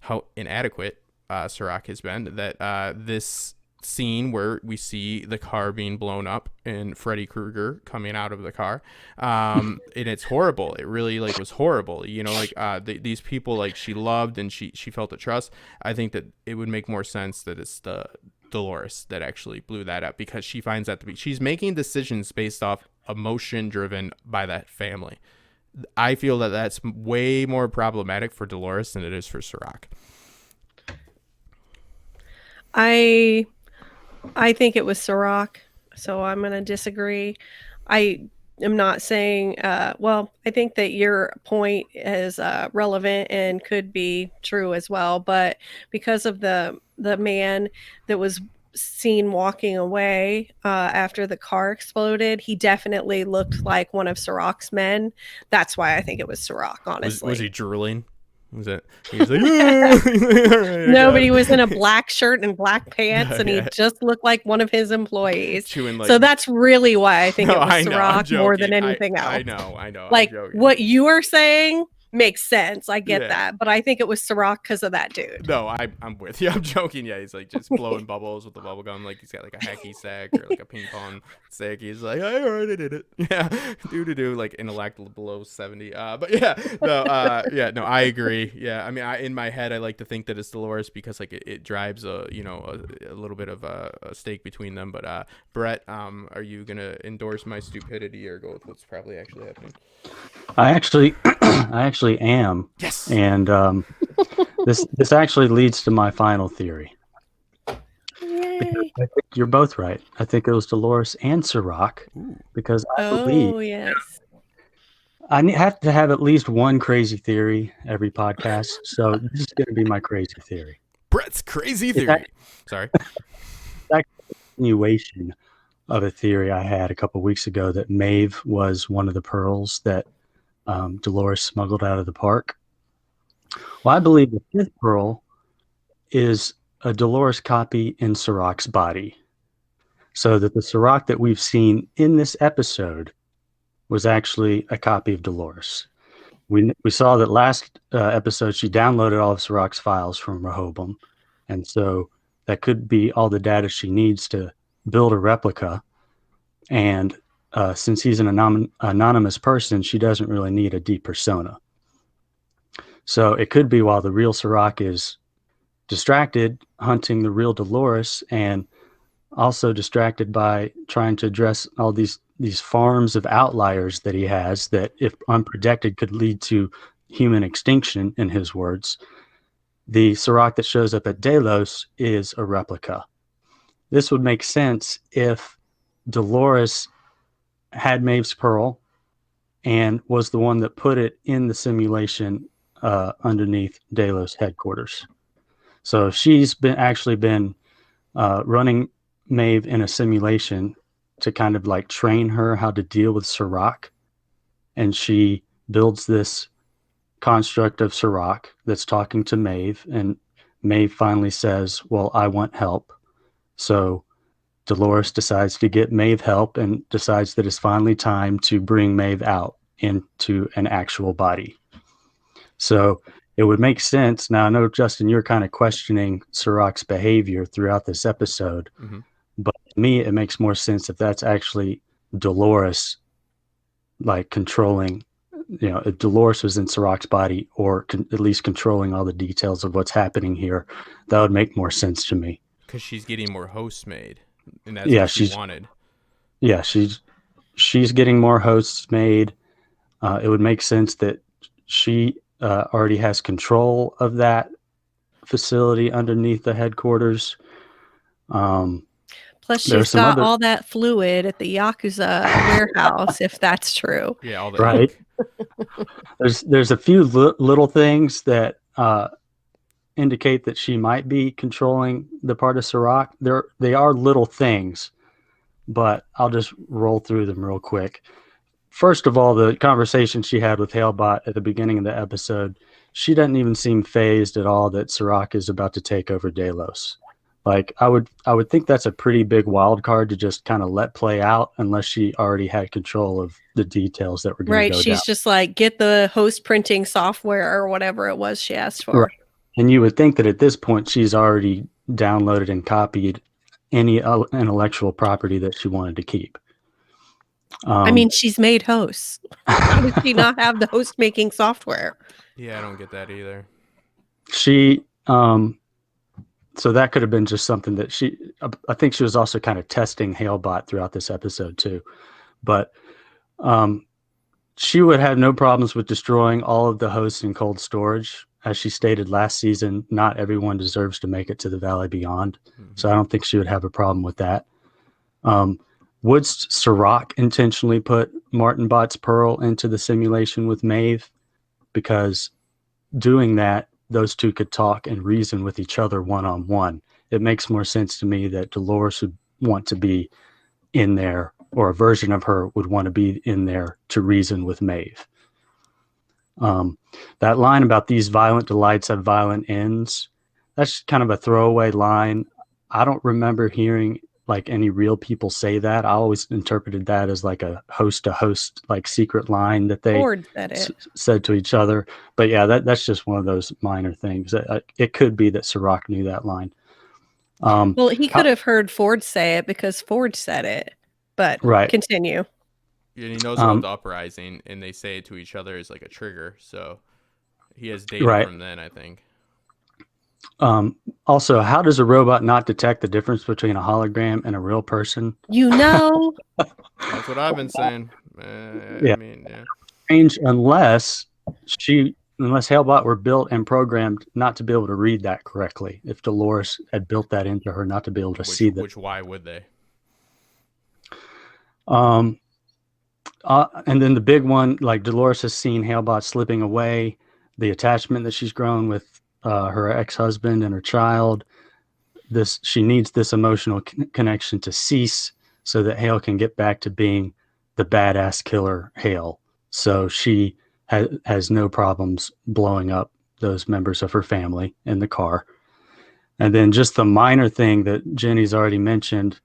how inadequate Serac has been, that this scene where we see the car being blown up and Freddy Krueger coming out of the car, and it's horrible. It really was horrible. These people she loved, and she felt a trust. I think that it would make more sense that it's the Dolores that actually blew that up, because she finds that she's making decisions based off emotion driven by that family. I feel that that's way more problematic for Dolores than it is for Serac. I think it was Serac, so I'm going to disagree. I am not saying, I think that your point is relevant and could be true as well, but because of the man that was seen walking away after the car exploded, he definitely looked like one of Serac's men. That's why I think it was Serac, honestly. Was he drooling? Was it? He was like, right, no, but he was in a black shirt and black pants, and he just looked like one of his employees. Chewing, so that's really why I think it was Serac more than anything else. I know. Like what you are saying makes sense. I get that, but I think it was Serac because of that dude. No, I'm with you. I'm joking. Yeah, he's just blowing bubbles with the bubble gum, like he's got a hacky sack or a ping pong sack. He's like, I already did it. Yeah, do intellect below 70. But no, I agree. Yeah, I mean, in my head, I like to think that it's Dolores because it drives a little bit of a stake between them. But Brett, are you gonna endorse my stupidity or go with what's probably actually happening? I actually am. Yes. And this actually leads to my final theory. Yay. I think you're both right. I think it was Dolores and Serac, because I believe yes. I have to have at least one crazy theory every podcast. So this is going to be my crazy theory. Brett's crazy theory. Sorry. That continuation of a theory I had a couple weeks ago that Maeve was one of the pearls that Dolores smuggled out of the park. Well, I believe the fifth pearl is a Dolores copy in Serac's body. So that the Serac that we've seen in this episode was actually a copy of Dolores. We saw that last episode she downloaded all of Serac's files from Rehoboam. And so that could be all the data she needs to build a replica. And since he's an anonymous person, she doesn't really need a deep persona. So it could be while the real Serac is distracted hunting the real Dolores, and also distracted by trying to address all these farms of outliers that he has that, if unprotected, could lead to human extinction, in his words. The Serac that shows up at Delos is a replica. This would make sense if Dolores had Maeve's pearl and was the one that put it in the simulation underneath Delos headquarters. So she's been running Maeve in a simulation to kind of train her how to deal with Serac. And she builds this construct of Serac that's talking to Maeve, and Maeve finally says, well, I want help. So Dolores decides to get Maeve help and decides that it's finally time to bring Maeve out into an actual body. So it would make sense. Now, I know, Justin, you're kind of questioning Serac's behavior throughout this episode, but to me, it makes more sense if that's actually Dolores, like controlling, if Dolores was in Serac's body or at least controlling all the details of what's happening here, that would make more sense to me. Because she's getting more hosts made, and that's what she wanted. Yeah, she's getting more hosts made. It would make sense that she already has control of that facility underneath the headquarters. Plus, she's got all that fluid at the Yakuza warehouse, if that's true. Yeah, all the right. There's a few little things that indicate that she might be controlling the part of Serac. They are little things, but I'll just roll through them real quick. First of all, the conversation she had with Halebot at the beginning of the episode, she doesn't even seem phased at all that Serac is about to take over Delos. Like, I would think that's a pretty big wild card to just kind of let play out unless she already had control of the details that were going to go down. Right, she's just like, get the host printing software or whatever it was she asked for. Right. And you would think that at this point she's already downloaded and copied any intellectual property that she wanted to keep. I mean, she's made hosts. How does she not have the host making software? Yeah, I don't get that either. So that could have been just something that I think she was also kind of testing Halebot throughout this episode too. But she would have no problems with destroying all of the hosts in cold storage. As she stated last season, not everyone deserves to make it to the Valley Beyond. So I don't think she would have a problem with that. Would Serac intentionally put Martin Bot's Pearl into the simulation with Maeve? Because doing that, those two could talk and reason with each other one-on-one. It makes more sense to me that Dolores would want to be in there, or a version of her would want to be in there to reason with Maeve. That line about these violent delights have violent ends, that's kind of a throwaway line. I don't remember hearing like any real people say that. I always interpreted that as like a host to host, like secret line that they said to each other. But yeah, that's just one of those minor things. It could be that Serac knew that line. Well, he could have heard Ford say it because Ford said it, but continue. And he knows about the uprising, and they say it to each other as like a trigger. So he has data from then, I think. Also, how does a robot not detect the difference between a hologram and a real person? That's what I've been saying. Yeah. Strange, unless Halebot were built and programmed not to be able to read that correctly. If Dolores had built that into her not to be able to see that. Which why would they? And then the big one, like Dolores has seen Halebot slipping away, the attachment that she's grown with her ex-husband and her child. She needs this emotional connection to cease so that Hale can get back to being the badass killer Hale. So she has no problems blowing up those members of her family in the car. And then just the minor thing that Jenny's already mentioned,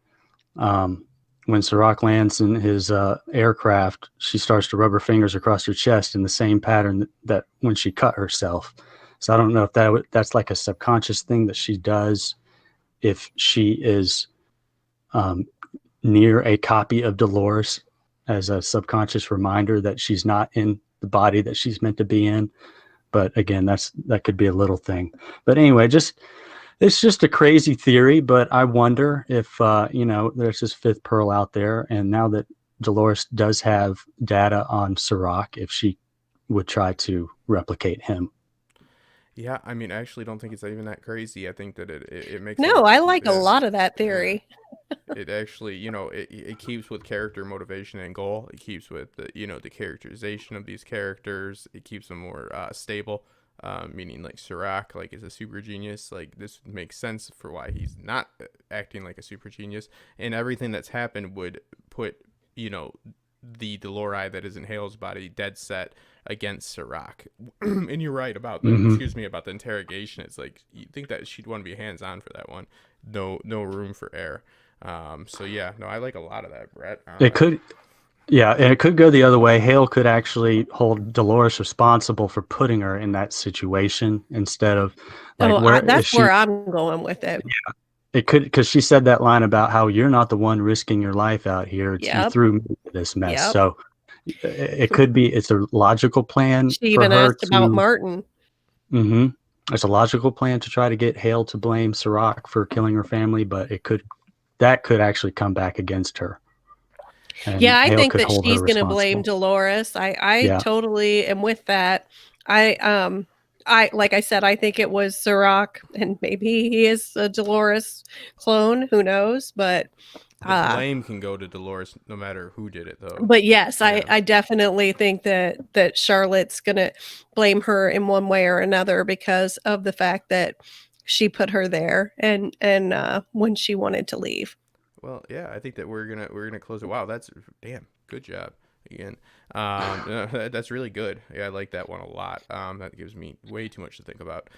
when Serac lands in his aircraft, she starts to rub her fingers across her chest in the same pattern that when she cut herself. So I don't know if that's like a subconscious thing that she does if she is near a copy of Dolores as a subconscious reminder that she's not in the body that she's meant to be in. But again, that could be a little thing. But anyway, it's just a crazy theory, but I wonder if, there's this fifth pearl out there. And now that Dolores does have data on Serac, if she would try to replicate him. Yeah, I mean, I actually don't think it's even that crazy. I think that it makes I like a lot of that theory. It actually, it keeps with character motivation and goal. It keeps with the characterization of these characters. It keeps them more stable. Meaning like Serac is a super genius. Like this makes sense for why he's not acting like a super genius, and everything that's happened would put the Dolores that is in Hale's body dead set against Serac. And you're right about the about the interrogation. It's like you think that she'd want to be hands on for that one. No room for error. So yeah, no, I like a lot of that, Brett. It could, yeah, and it could go the other way. Hale could actually hold Dolores responsible for putting her in that situation instead of like That's where I'm going with it. it could, because she said that line about how you're not the one risking your life out here. You Yep. threw me into this mess. Yep. So it could be, it's a logical plan She for even her asked about Martin. Mm-hmm. It's a logical plan to try to get Hale to blame Serac for killing her family, but that could actually come back against her. And Yeah, I Hale think could that hold her she's going to blame responsible. Dolores. I Yeah. totally am with that. I like I said, I think it was Serac, and maybe he is a Dolores clone. Who knows? But the blame can go to Dolores no matter who did it, though. But yes, Yeah. I definitely think that Charlotte's gonna blame her in one way or another because of the fact that she put her there and when she wanted to leave. Well, yeah, I think that we're gonna close it. Wow, that's damn good job again. That's really good. Yeah, I like that one a lot. That gives me way too much to think about.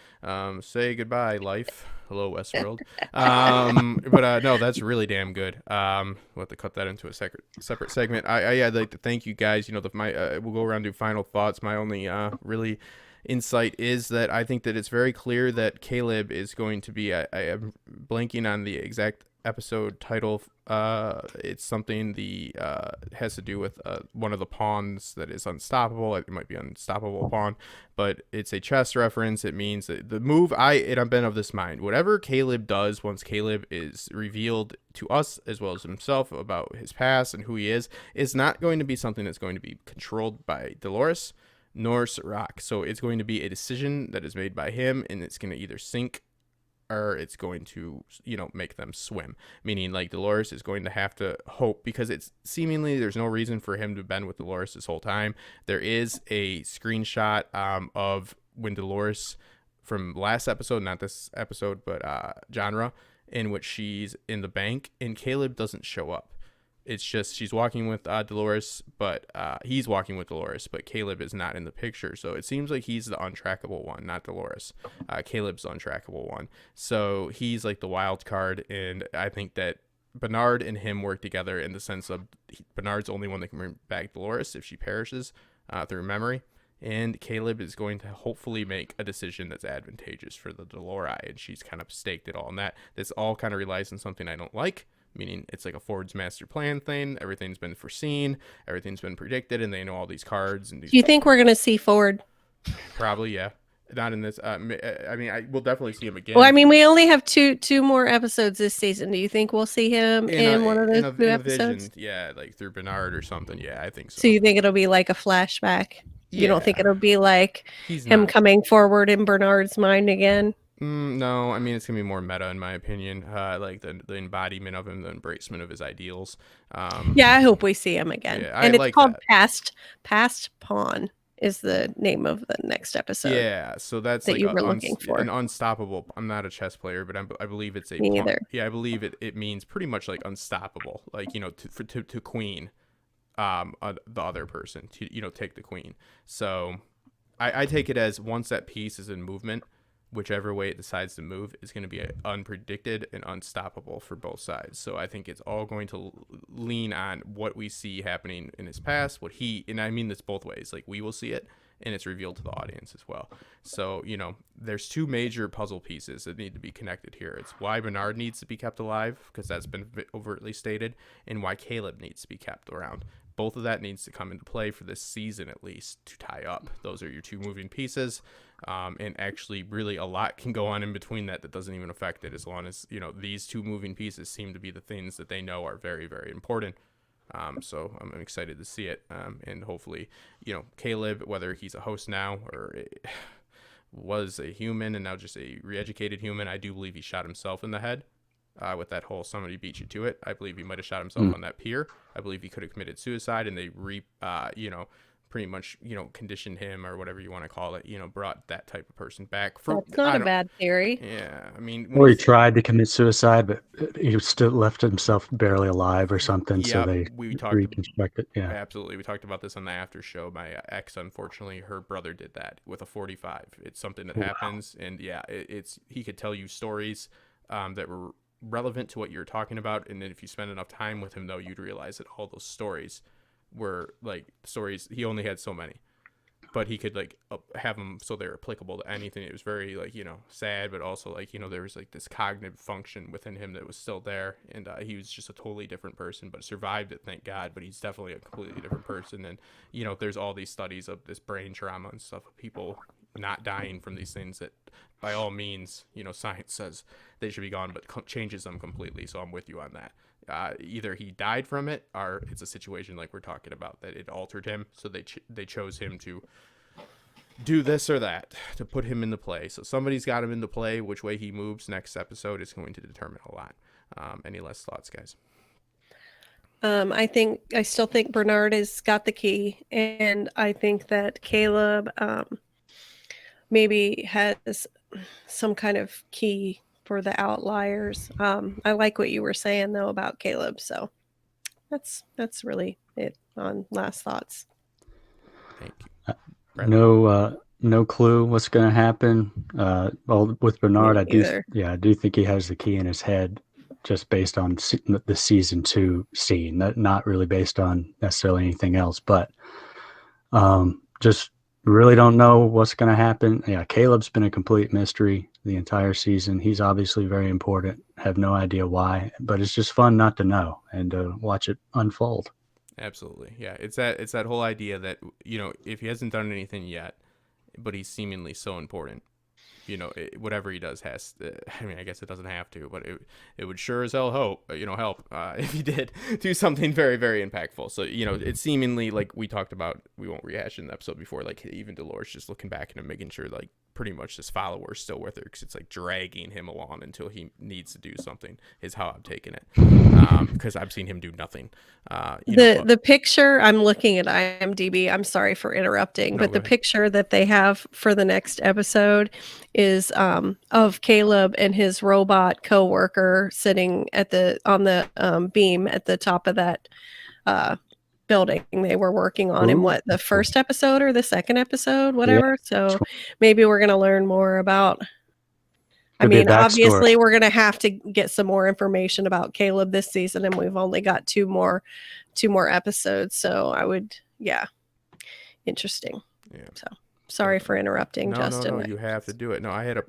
Say goodbye, life. Hello, Westworld. But no, that's really damn good. We'll have to cut that into a separate segment. I'd like to thank you guys. You know, we'll go around to final thoughts. My only really insight is that I think that it's very clear that Caleb is going to be. I am blanking on the exact episode title. It's something has to do with one of the pawns that is unstoppable. It might be unstoppable pawn, but it's a chess reference. It means that the move I've been of this mind. Whatever Caleb does once Caleb is revealed to us as well as himself about his past and who he is not going to be something that's going to be controlled by Dolores nor Serac. So it's going to be a decision that is made by him, and it's going to either sink or it's going to, make them swim. Meaning, like, Dolores is going to have to hope, because it's seemingly there's no reason for him to have been with Dolores this whole time. There is a screenshot of when Dolores, from last episode, not this episode, but genre, in which she's in the bank, and Caleb doesn't show up. It's just she's walking with Dolores, but he's walking with Dolores, but Caleb is not in the picture. So it seems like he's the untrackable one, not Dolores. Caleb's the untrackable one. So he's like the wild card, and I think that Bernard and him work together in the sense of Bernard's the only one that can bring back Dolores if she perishes through memory. And Caleb is going to hopefully make a decision that's advantageous for the Dolores, and she's kind of staked it all. And this all kind of relies on something I don't like. Meaning it's like a Ford's master plan thing. Everything's been foreseen. Everything's been predicted, and they know all these cards. And do you think we're going to see Ford? Probably, yeah. Not in this. I mean, we'll definitely see him again. Well, I mean, we only have two more episodes this season. Do you think we'll see him in one of those two episodes? Vision, yeah, like through Bernard or something. Yeah, I think so. So you think it'll be like a flashback? Yeah. You don't think it'll be like him coming forward in Bernard's mind again? No, I mean, it's gonna be more meta in my opinion. Like the embodiment of him, the embracement of his ideals. Yeah, I hope we see him again. Yeah, and it's like called that. Past Pawn is the name of the next episode. Yeah, so that's like you were looking for an unstoppable. I'm not a chess player, but I believe it's a. Me neither. Yeah, I believe it means pretty much like unstoppable. Like to queen, the other person to take the queen. So, I take it as once that piece is in movement, whichever way it decides to move is going to be unpredicted and unstoppable for both sides. So I think it's all going to lean on what we see happening in his past, and I mean this both ways, like we will see it and it's revealed to the audience as well. So, there's two major puzzle pieces that need to be connected here. It's why Bernard needs to be kept alive, because that's been overtly stated, and why Caleb needs to be kept around. Both of that needs to come into play for this season, at least, to tie up. Those are your two moving pieces. And actually, really, a lot can go on in between that doesn't even affect it, as long as, these two moving pieces seem to be the things that they know are very, very important. So I'm excited to see it. And hopefully, Caleb, whether he's a host now or was a human and now just a re-educated human, I do believe he shot himself in the head. With that whole somebody beat you to it. I believe he might have shot himself on that pier. I believe he could have committed suicide, and they pretty much, conditioned him, or whatever you want to call it, brought that type of person back. That's not a bad theory. Yeah, I mean... Or he tried to commit suicide, but he still left himself barely alive or something, so they reconstructed. Yeah, absolutely. We talked about this on the after show. My ex, unfortunately, her brother did that with a 45. It's something that happens, and yeah, he could tell you stories that were relevant to what you're talking about. And then if you spend enough time with him, though, you'd realize that all those stories were like stories. He only had so many, but he could like have them so they're applicable to anything. It was very like, sad, but also like, there was like this cognitive function within him that was still there. And he was just a totally different person, but survived it, thank God. But he's definitely a completely different person. And, there's all these studies of this brain trauma and stuff of people not dying from these things that by all means, science says they should be gone, but changes them completely. So I'm with you on that. Either he died from it, or it's a situation like we're talking about that it altered him. So they chose him to do this or that to put him into play. So somebody's got him into play. Which way he moves next episode is going to determine a lot. Any last thoughts, guys? I still think Bernard has got the key, and I think that Caleb maybe has some kind of key for the outliers. I like what you were saying though about Caleb, so that's really it on last thoughts. Thank you. No clue what's going to happen. Well, with Bernard, I do think he has the key in his head, just based on the season 2 scene, not really based on necessarily anything else, but just really don't know what's going to happen. Yeah, Caleb's been a complete mystery the entire season. He's obviously very important. Have no idea why, but it's just fun not to know and watch it unfold. Absolutely. Yeah. It's that whole idea that, if he hasn't done anything yet, but he's seemingly so important, whatever he does has, I guess it doesn't have to, but it would sure as hell help if he did do something very, very impactful. So, it's seemingly like we talked about, we won't rehash in the episode before, like even Dolores just looking back and making sure like pretty much this follower is still with her, because it's like dragging him along until he needs to do something is how I'm taking it. Because I've seen him do nothing. The picture, I'm looking at IMDb. I'm sorry for interrupting, but the picture that they have for the next episode is of Caleb and his robot coworker sitting on the beam at the top of that building they were working on in the first episode or the second episode, whatever. Yeah. So maybe we're going to learn more about. Obviously we're going to have to get some more information about Caleb this season, and we've only got two more episodes. So interesting. Yeah. So sorry for interrupting, Justin. No, you have to do it. No, I had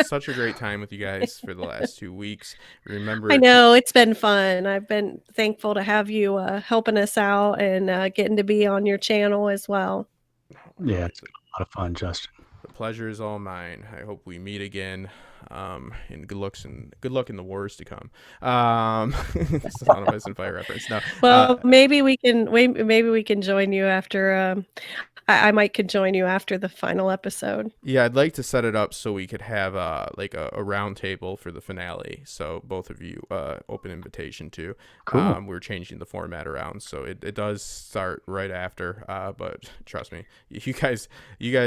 such a great time with you guys for the last 2 weeks. Remember, I know it's been fun. I've been thankful to have you helping us out and getting to be on your channel as well. Yeah, it's been a lot of fun, Justin. The pleasure is all mine. I hope we meet again. And good luck in the wars to come. It's not a Miss Fire reference. No. Well, maybe we can join you after. I might could join you after the final episode. Yeah, I'd like to set it up so we could have like a round table for the finale. So both of you, open invitation to. Cool. We're changing the format around, so it does start right after. But trust me, you guys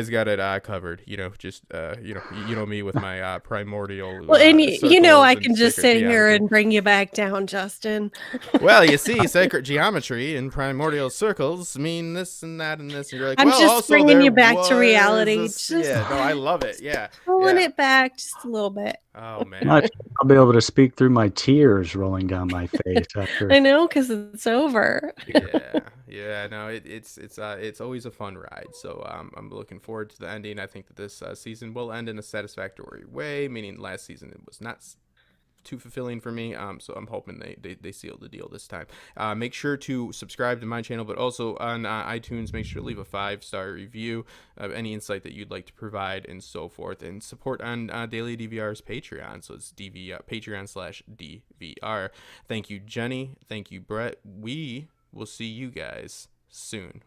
got it covered. Just me with my primordial. Well, and I can just sit here and bring you back down, Justin. Well, you see, sacred geometry and primordial circles mean this and that and this, and you're like, I'm just bringing you back to reality. I love it. Yeah, pulling it back just a little bit. Oh man, I'll be able to speak through my tears rolling down my face after. I know, because it's over. Yeah. No, it's always a fun ride. So I'm looking forward to the ending. I think that this season will end in a satisfactory way. Meaning, last season it was not too fulfilling for me, so I'm hoping they seal the deal this time. Make sure to subscribe to my channel, but also on iTunes, make sure to leave a 5-star review of any insight that you'd like to provide and so forth, and support on Daily DVR's Patreon. So it's Patreon/DVR. Thank you, Jenny. Thank you, Brett. We will see you guys soon.